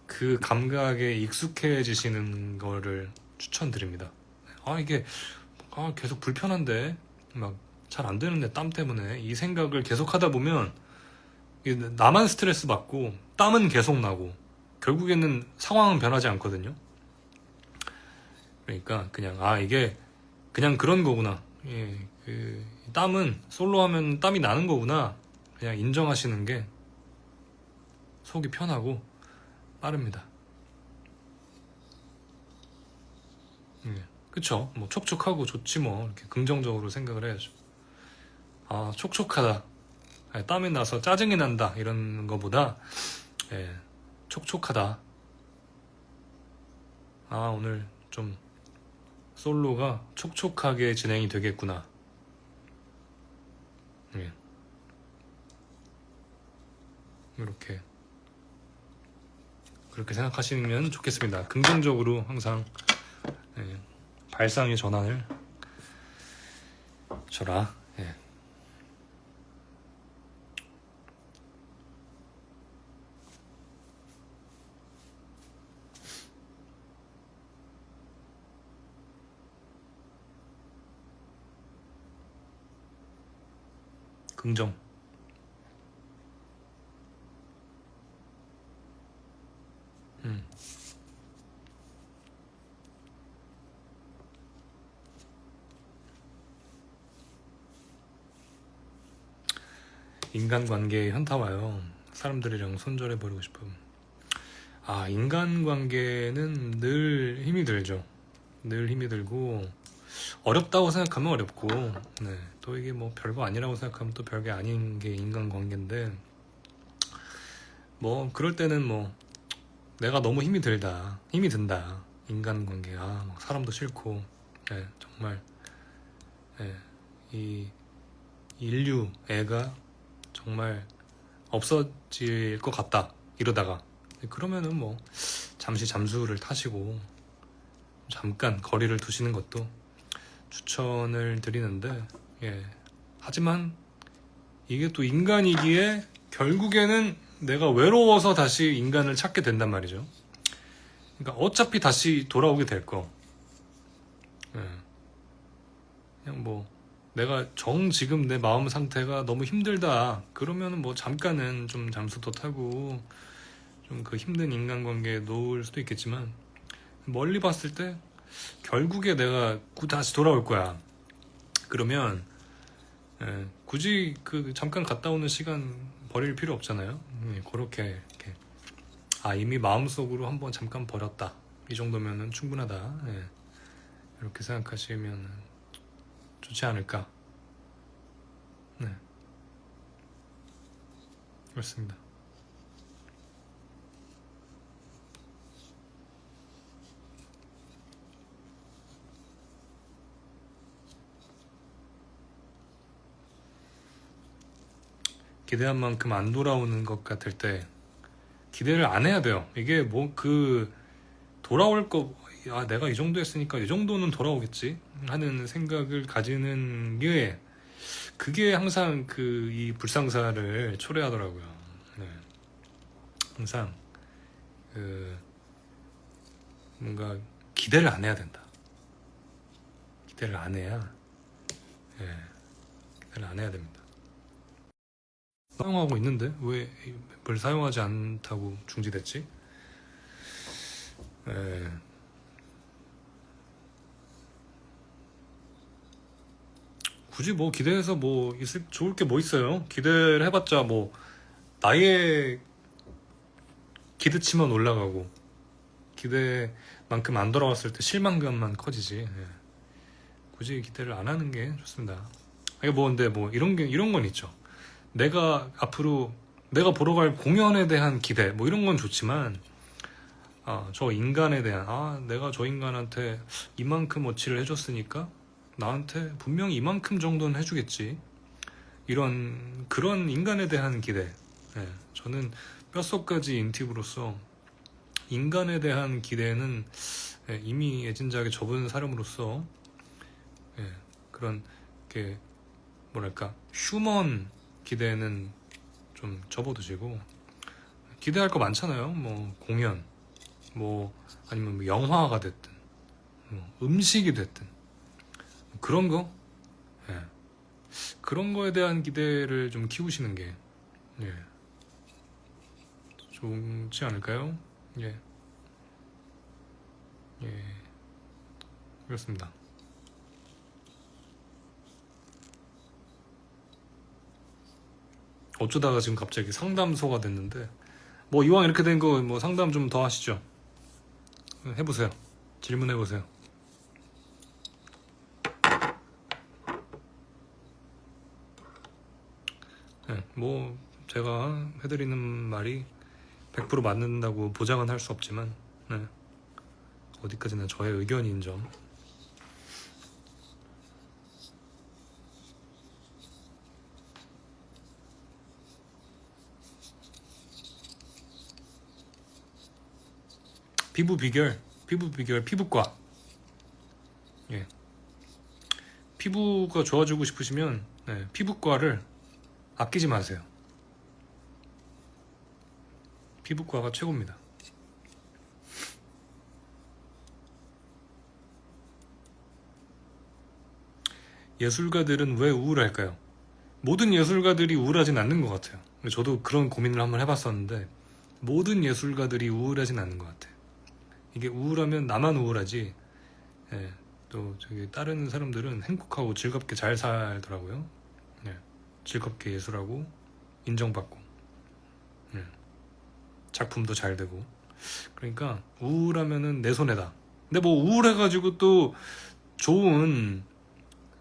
그 감각에 익숙해지시는 거를 추천드립니다. 이게 계속 불편한데 막 잘 안 되는데 땀 때문에, 이 생각을 계속 하다 보면 나만 스트레스 받고 땀은 계속 나고 결국에는 상황은 변하지 않거든요. 그러니까 그냥 이게 그냥 그런 거구나. 땀은 솔로 하면 땀이 나는 거구나. 그냥 인정하시는 게 속이 편하고 빠릅니다. 그쵸? 뭐 촉촉하고 좋지 뭐. 이렇게 긍정적으로 생각을 해야죠. 촉촉하다. 땀이 나서 짜증이 난다. 이런 거보다 촉촉하다. 오늘 좀 솔로가 촉촉하게 진행이 되겠구나. 그렇게 생각하시면 좋겠습니다. 긍정적으로 항상 발상의 전환을 줘라. 긍정. 인간관계에 현타 와요. 사람들이랑 손절해버리고 싶음. 인간관계는 늘 힘이 들죠. 늘 힘이 들고, 어렵다고 생각하면 어렵고, 네, 또 이게 뭐 별거 아니라고 생각하면 또 별게 아닌 게 인간관계인데, 뭐 그럴 때는 뭐 내가 너무 힘이 든다. 인간관계, 막 사람도 싫고, 네, 정말, 네, 이 인류 애가 정말 없어질 것 같다. 이러다가 그러면은 뭐 잠시 잠수를 타시고 잠깐 거리를 두시는 것도 추천을 드리는데, 예. 하지만 이게 또 인간이기에 결국에는 내가 외로워서 다시 인간을 찾게 된단 말이죠. 그러니까 어차피 다시 돌아오게 될 거. 예. 그냥 뭐 내가 지금 내 마음 상태가 너무 힘들다. 그러면은 뭐 잠깐은 좀 잠수도 타고 좀 그 힘든 인간관계에 놓을 수도 있겠지만, 멀리 봤을 때 결국에 내가 다시 돌아올 거야. 그러면 굳이 그 잠깐 갔다 오는 시간 버릴 필요 없잖아요. 그렇게 이렇게 이미 마음속으로 한번 잠깐 버렸다. 이 정도면은 충분하다. 예. 이렇게 생각하시면 좋지 않을까. 네, 그렇습니다. 기대한 만큼 안 돌아오는 것 같을 때 기대를 안 해야 돼요. 이게 뭐 돌아올 거, 내가 이 정도 했으니까 이 정도는 돌아오겠지 하는 생각을 가지는 게, 그게 항상 이 불상사를 초래하더라고요. 네. 항상 뭔가 기대를 안 해야 된다. 기대를 안 해야, 예, 기대를 안 해야 됩니다. 사용하고 있는데 왜 뭘 사용하지 않다고 중지됐지? 예. 굳이 뭐 기대해서 뭐 좋을 게 뭐 있어요? 기대를 해봤자 뭐 나의 기대치만 올라가고 기대만큼 안 돌아왔을 때 실망감만 커지지. 예. 굳이 기대를 안 하는 게 좋습니다. 이게 뭐 근데 뭐 이런 건 있죠. 내가 앞으로 내가 보러 갈 공연에 대한 기대 뭐 이런 건 좋지만, 저 인간에 대한, 내가 저 인간한테 이만큼 어치를 해줬으니까 나한테 분명히 이만큼 정도는 해주겠지, 그런 인간에 대한 기대. 예, 저는 뼛속까지 인팁으로서 인간에 대한 기대는, 이미 애진작에 접은 사람으로서, 예, 그런 게 뭐랄까 휴먼 기대는 좀 접어두시고, 기대할 거 많잖아요. 뭐 공연, 뭐 아니면 뭐 영화가 됐든 뭐 음식이 됐든 그런 거, 예, 그런 거에 대한 기대를 좀 키우시는 게, 예, 좋지 않을까요? 예, 예, 그렇습니다. 어쩌다가 지금 갑자기 상담소가 됐는데, 뭐 이왕 이렇게 된 거 뭐 상담 좀 더 하시죠. 해보세요. 질문해보세요. 네, 뭐 제가 해드리는 말이 100% 맞는다고 보장은 할 수 없지만, 네, 어디까지나 저의 의견인 점. 피부과. 예, 피부가 좋아지고 싶으시면, 네, 피부과를 아끼지 마세요. 피부과가 최고입니다. 예술가들은 왜 우울할까요? 모든 예술가들이 우울하진 않는 것 같아요. 저도 그런 고민을 한번 해봤었는데, 모든 예술가들이 우울하진 않는 것 같아요. 이게 우울하면 나만 우울하지, 예, 또 다른 사람들은 행복하고 즐겁게 잘 살더라고요. 예, 즐겁게 예술하고 인정받고, 예, 작품도 잘 되고. 그러니까 우울하면은 내 손해다. 근데 뭐 우울해가지고 또 좋은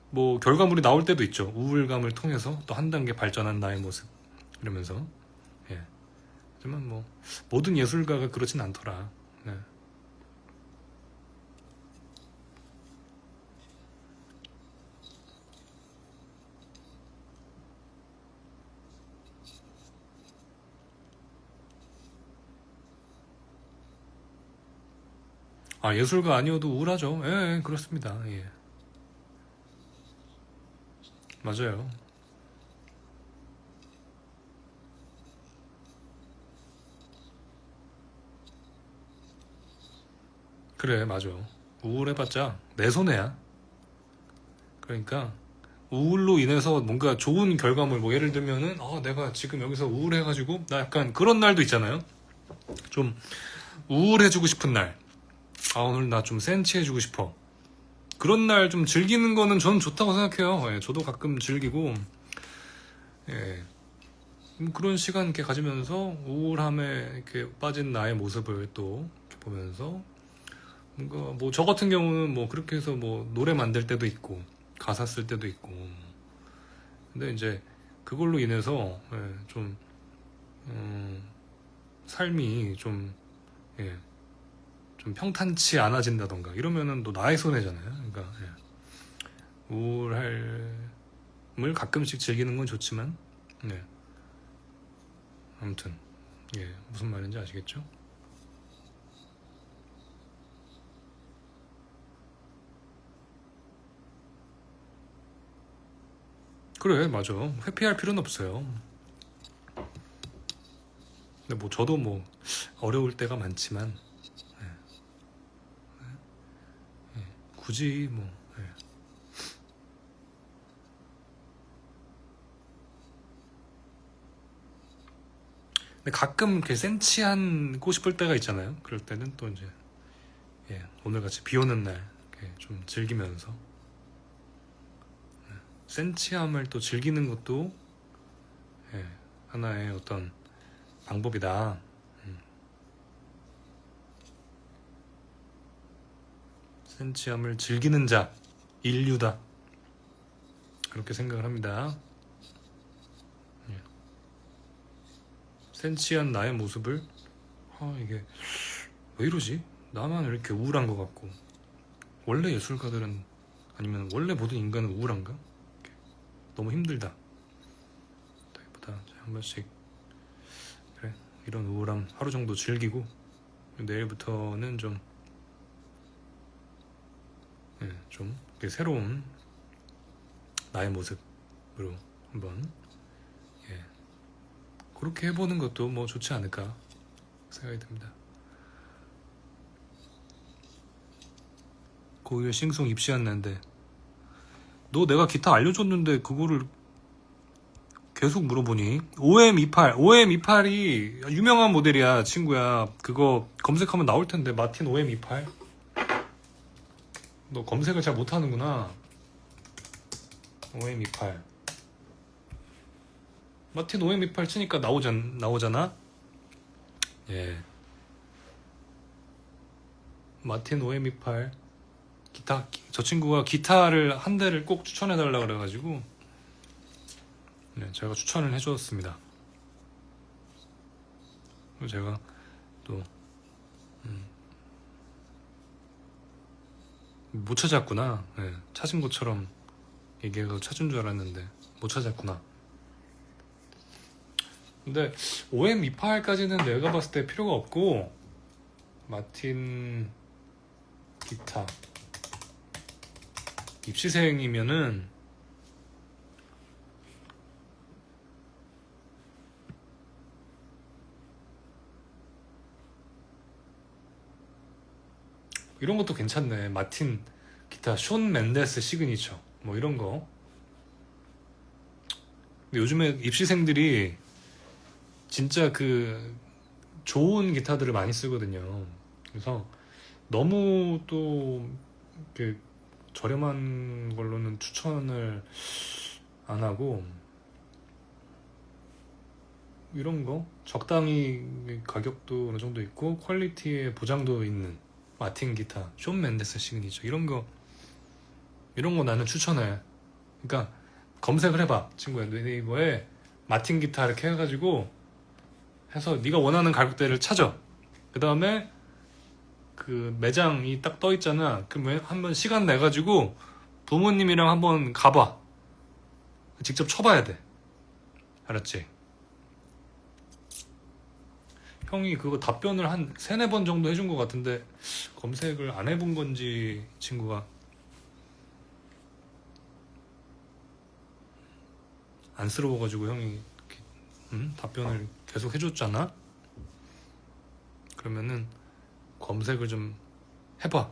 뭐 결과물이 나올 때도 있죠. 우울감을 통해서 또 한 단계 발전한 나의 모습 이러면서. 예. 하지만 뭐 모든 예술가가 그렇진 않더라. 네. 아, 예술가 아니어도 우울하죠. 예, 예, 그렇습니다. 예. 맞아요. 그래, 맞아. 우울해봤자 내 손해야. 그러니까 우울로 인해서 뭔가 좋은 결과물, 뭐 예를 들면은 내가 지금 여기서 우울해가지고 나 약간 그런 날도 있잖아요. 좀 우울해지고 싶은 날. 오늘 나 좀 센치해지고 싶어. 그런 날 좀 즐기는 거는 저는 좋다고 생각해요. 예, 저도 가끔 즐기고, 예, 그런 시간 이렇게 가지면서 우울함에 이렇게 빠진 나의 모습을 또 이렇게 보면서 뭔가 뭐 저 같은 경우는 뭐 그렇게 해서 뭐 노래 만들 때도 있고 가사 쓸 때도 있고. 근데 이제 그걸로 인해서 좀 삶이 좀 예, 좀 평탄치 않아진다던가 이러면은 또 나의 손해잖아요. 그러니까 우울함을 가끔씩 즐기는 건 좋지만, 네, 아무튼 무슨 말인지 아시겠죠? 그래, 맞아. 회피할 필요는 없어요. 근데 뭐 저도 뭐 어려울 때가 많지만 굳이 뭐 근데 가끔 이렇게 센치하고 싶을 때가 있잖아요. 그럴 때는 또 이제 오늘 같이 비 오는 날 이렇게 좀 즐기면서 센치함을 또 즐기는 것도 하나의 어떤 방법이다. 센치함을 즐기는 자 인류다, 그렇게 생각을 합니다. 센치한 나의 모습을 이게 왜 이러지? 나만 이렇게 우울한 것 같고, 원래 예술가들은 아니면 원래 모든 인간은 우울한가? 너무 힘들다. 보다 한 번씩 그래, 이런 우울함 하루 정도 즐기고 내일부터는 좀 새로운 나의 모습으로 한번 그렇게 해보는 것도 뭐 좋지 않을까 생각이 듭니다. 고유의 싱송 입시였는데 너 내가 기타 알려줬는데 그거를 계속 물어보니. OM28이 유명한 모델이야 친구야. 그거 검색하면 나올 텐데. 마틴 OM28. 너 검색을 잘 못하는구나. OM28 마틴 OM28 치니까 나오잖아. 예, 마틴 OM28 기타. 저 친구가 기타를 한 대를 꼭 추천해달라 그래가지고 제가 추천을 해줬습니다. 제가 또 못 찾았구나. 찾은 것처럼 얘기해서 찾은 줄 알았는데 못 찾았구나. 근데 OM28까지는 내가 봤을 때 필요가 없고, 마틴 기타 입시생이면은 이런 것도 괜찮네. 마틴 기타 숀 맨데스 시그니처 뭐 이런 거. 근데 요즘에 입시생들이 진짜 그 좋은 기타들을 많이 쓰거든요. 그래서 너무 또 이렇게 저렴한 걸로는 추천을 안 하고, 이런 거 적당히 가격도 어느 정도 있고 퀄리티의 보장도 있는 마틴 기타 숀 맨데스 시그니처 이런 거 이런 거 나는 추천해. 그러니까 검색을 해봐, 친구야. 네이버에 마틴 기타 이렇게 해가지고 해서 네가 원하는 가격대를 찾아. 그 다음에 그 매장이 딱 떠 있잖아. 그러면 한번 시간 내가지고 부모님이랑 한번 가봐. 직접 쳐봐야 돼. 알았지? 형이 그거 답변을 한 세네 번 정도 해준 것 같은데 검색을 안 해본 건지 친구가 안쓰러워가지고 형이 답변을 계속 해줬잖아. 그러면은 검색을 좀 해봐.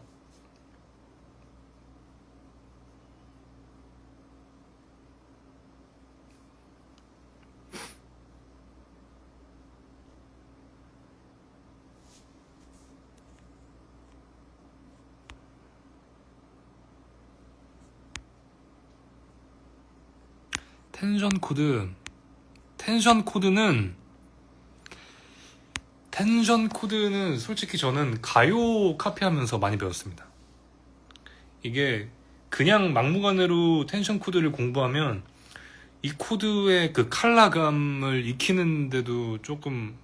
텐션 코드는 솔직히 저는 가요 카피하면서 많이 배웠습니다. 이게 그냥 막무가내로 텐션 코드를 공부하면 이 코드의 그 컬러감을 익히는데도 조금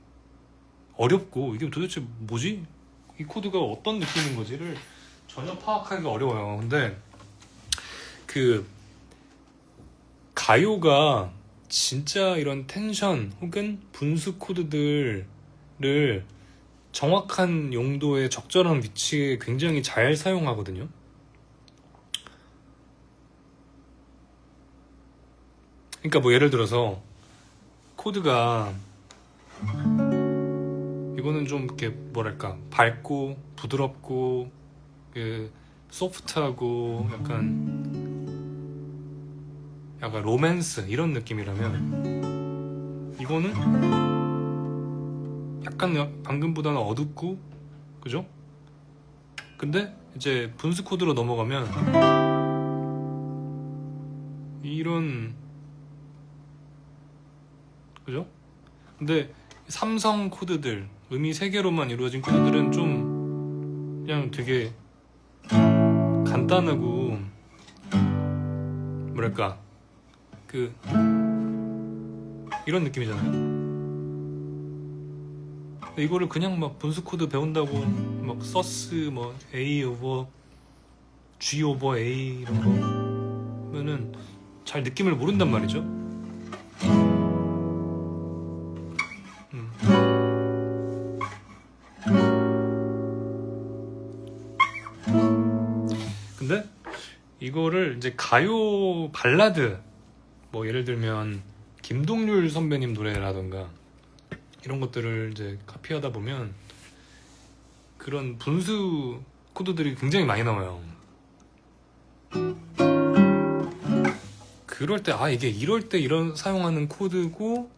어렵고, 이게 도대체 뭐지? 이 코드가 어떤 느낌인 거지를 전혀 파악하기가 어려워요. 근데 그 가요가 진짜 이런 텐션 혹은 분수 코드들을 정확한 용도의 적절한 위치에 굉장히 잘 사용하거든요. 그러니까 뭐 예를 들어서 코드가 이거는 좀 이렇게 뭐랄까 밝고 부드럽고 소프트하고 약간 로맨스 이런 느낌이라면 이거는 약간 방금보다는 어둡고, 그죠? 근데 이제 분수 코드로 넘어가면 이런, 그죠? 근데 삼성 코드들, 음이 3개로만 이루어진 코드들은 좀 그냥 되게 간단하고 뭐랄까 이런 느낌이잖아요. 이거를 그냥 막 분수 코드 배운다고 막 서스 뭐 A 오버 G 오버 A 이런 거 하면은 잘 느낌을 모른단 말이죠. 근데 이거를 이제 가요 발라드, 뭐 예를 들면 김동률 선배님 노래라던가 이런 것들을 이제 카피하다 보면 그런 분수 코드들이 굉장히 많이 나와요. 그럴 때 이게 이럴 때 이런 사용하는 코드고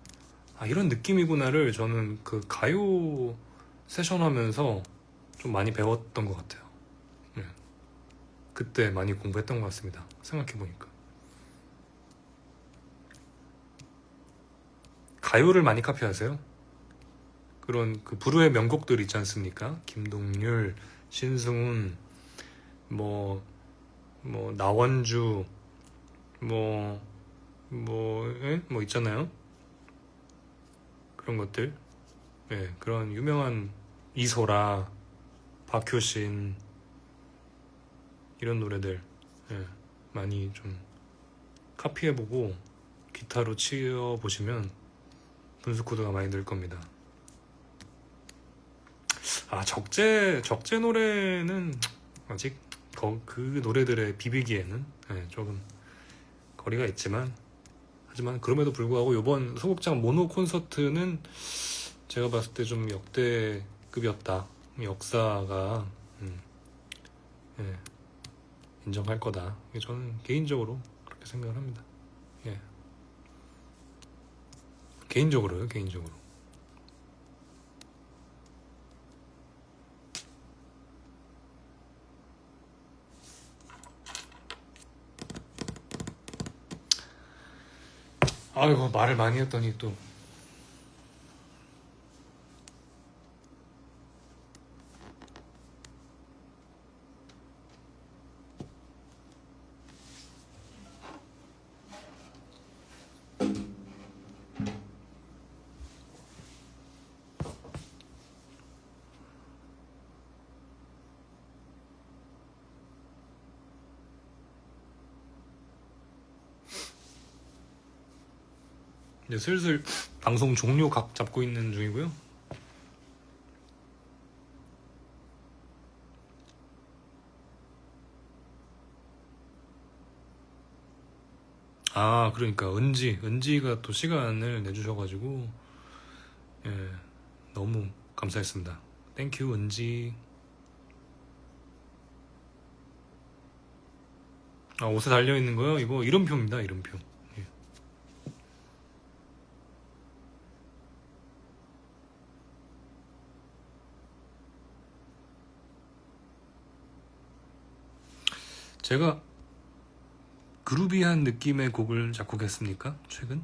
이런 느낌이구나를 저는 그 가요 세션 하면서 좀 많이 배웠던 것 같아요. 네. 그때 많이 공부했던 것 같습니다. 생각해보니까 가요를 많이 카피하세요? 그런 그 부르의 명곡들 있지 않습니까? 김동률, 신승훈, 뭐 나원주, 뭐 있잖아요. 그런 것들, 그런 유명한 이소라, 박효신 이런 노래들 많이 좀 카피해보고 기타로 치어보시면 분수 코드가 많이 늘 겁니다. 적재 노래는 아직 그 노래들에 비비기에는 조금 거리가 있지만, 하지만 그럼에도 불구하고 이번 소극장 모노 콘서트는 제가 봤을 때 좀 역대급이었다. 역사가 인정할 거다. 저는 개인적으로 그렇게 생각을 합니다. 개인적으로요. 아이고, 말을 많이 했더니 또 이제 슬슬 방송 종료 각 잡고 있는 중이고요. 아, 그러니까 은지가 또 시간을 내주셔가지고 예, 너무 감사했습니다. 땡큐 은지. 아, 옷에 달려있는 거요? 이거 이름표입니다. 이름표. 예. 제가 그루비한 느낌의 곡을 작곡했습니까? 최근?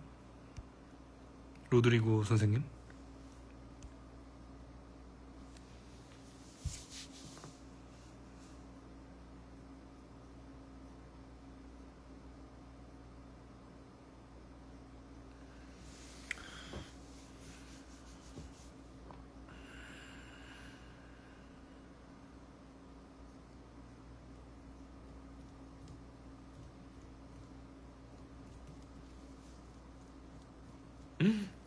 로드리고 선생님?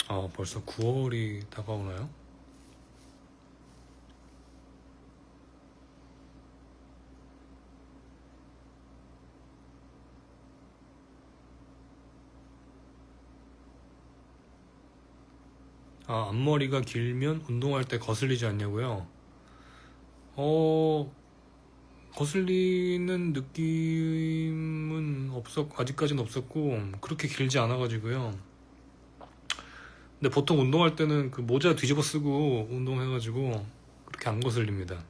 아, 벌써 9월이 다가오나요? 아, 앞머리가 길면 운동할 때 거슬리지 않냐고요? 거슬리는 느낌은 아직까지는 없었고, 그렇게 길지 않아가지고요. 근데 보통 운동할 때는 그 모자 뒤집어 쓰고 운동해가지고, 그렇게 안 거슬립니다.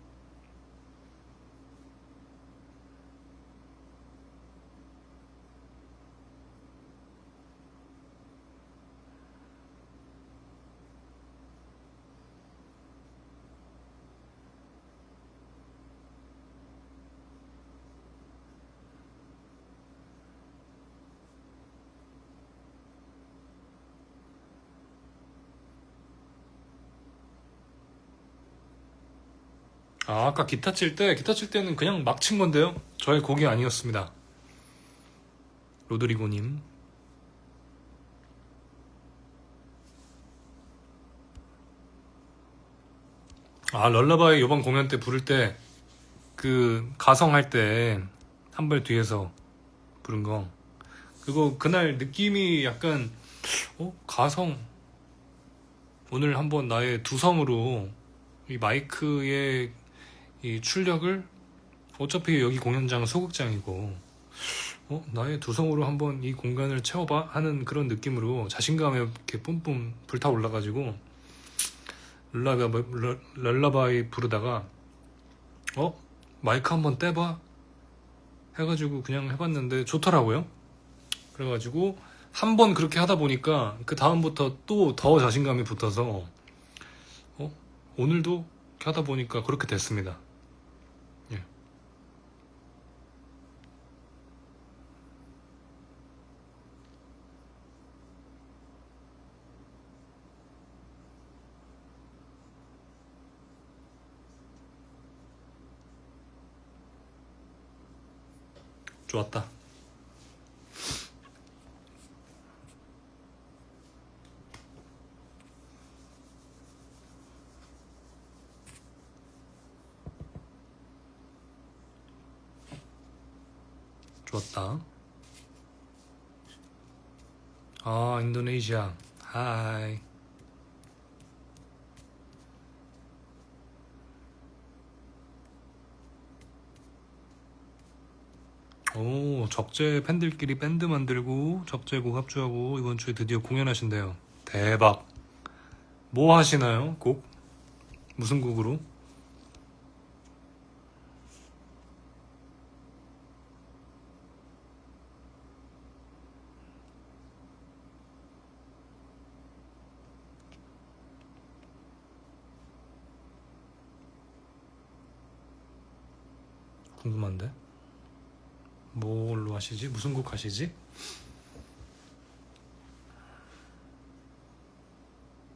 아, 아까 기타 칠 때는 그냥 막 친 건데요? 저의 곡이 아니었습니다. 로드리고님. 아, 럴러바이 요번 공연 때 부를 때, 그, 가성할 때, 한 발 뒤에서 부른 거. 그거, 그날 느낌이 약간, 가성. 오늘 한번 나의 두성으로, 이 마이크의 이 출력을, 어차피 여기 공연장은 소극장이고, 나의 두성으로 한번 이 공간을 채워봐? 하는 그런 느낌으로 자신감에 이렇게 뿜뿜 불타 올라가지고, 럴러바이 부르다가 마이크 한번 떼봐 해가지고 그냥 해봤는데 좋더라고요. 그래가지고 한 번 그렇게 하다 보니까 그 다음부터 또 더 자신감이 붙어서 오늘도 이렇게 하다 보니까 그렇게 됐습니다. 예. 좋았다. 좋았다. 아, 인도네시아. 하이. 오, 적재 팬들끼리 밴드 만들고 적재곡 합주하고 이번 주에 드디어 공연하신대요. 대박. 뭐 하시나요? 곡? 무슨 곡으로? 궁금한데? 뭘로 하시지? 무슨 곡 하시지?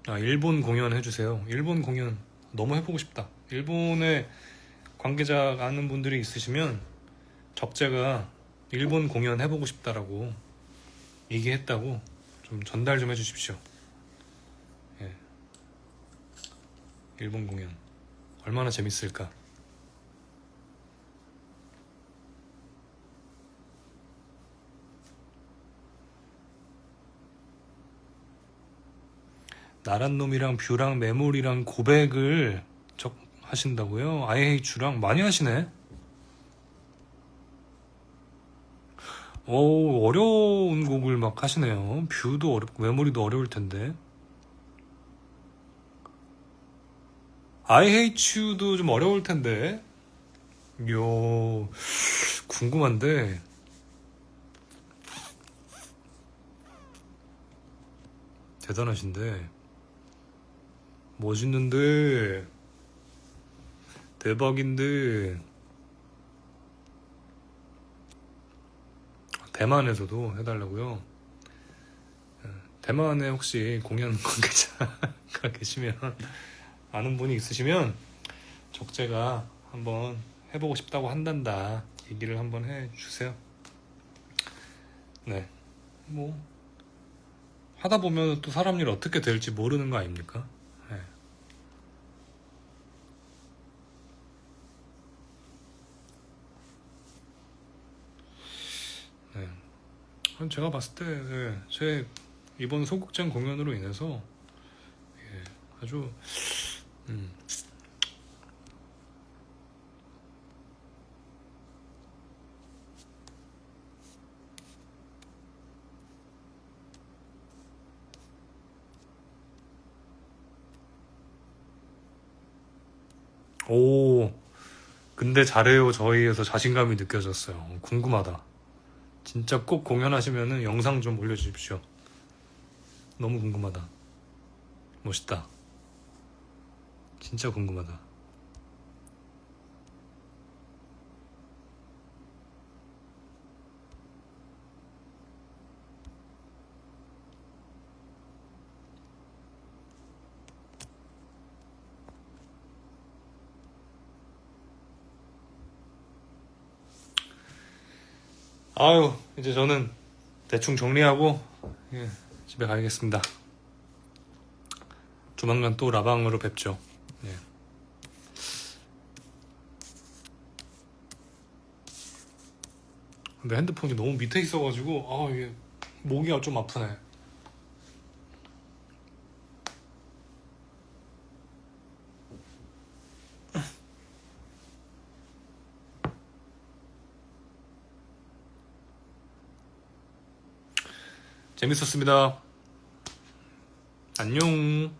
아, 일본 공연 해주세요. 일본 공연 너무 해보고 싶다. 일본에 관계자 아는 분들이 있으시면 적재가 일본 공연 해보고 싶다라고 얘기했다고 좀 전달 좀 해주십시오. 예. 일본 공연 얼마나 재밌을까. 나란 놈이랑 뷰랑 메모리랑 고백을 하신다고요? IH랑 많이 하시네. 오, 어려운 곡을 막 하시네요. 뷰도 어렵고 메모리도 어려울 텐데. I hate you도 좀 어려울 텐데. 요, 궁금한데. 대단하신데. 멋있는데. 대박인데. 대만에서도 해달라고요? 대만에 혹시 공연 관계자가 계시면, 아는 분이 있으시면, 적재가 한번 해보고 싶다고 한단다. 얘기를 한번 해주세요. 네. 뭐, 하다 보면 또 사람 일 어떻게 될지 모르는 거 아닙니까? 네. 네. 제가 봤을 때, 네, 제 이번 소극장 공연으로 인해서, 예, 아주, 오, 근데 잘해요 저희에서 자신감이 느껴졌어요. 궁금하다. 진짜 꼭 공연하시면은 영상 좀 올려주십시오. 너무 궁금하다. 멋있다. 진짜 궁금하다. 아유, 이제 저는 대충 정리하고, 예, 집에 가야겠습니다. 조만간 또 라방으로 뵙죠. 예. 근데 핸드폰이 너무 밑에 있어가지고, 이게 목이 좀 아프네. 재밌었습니다. 안녕.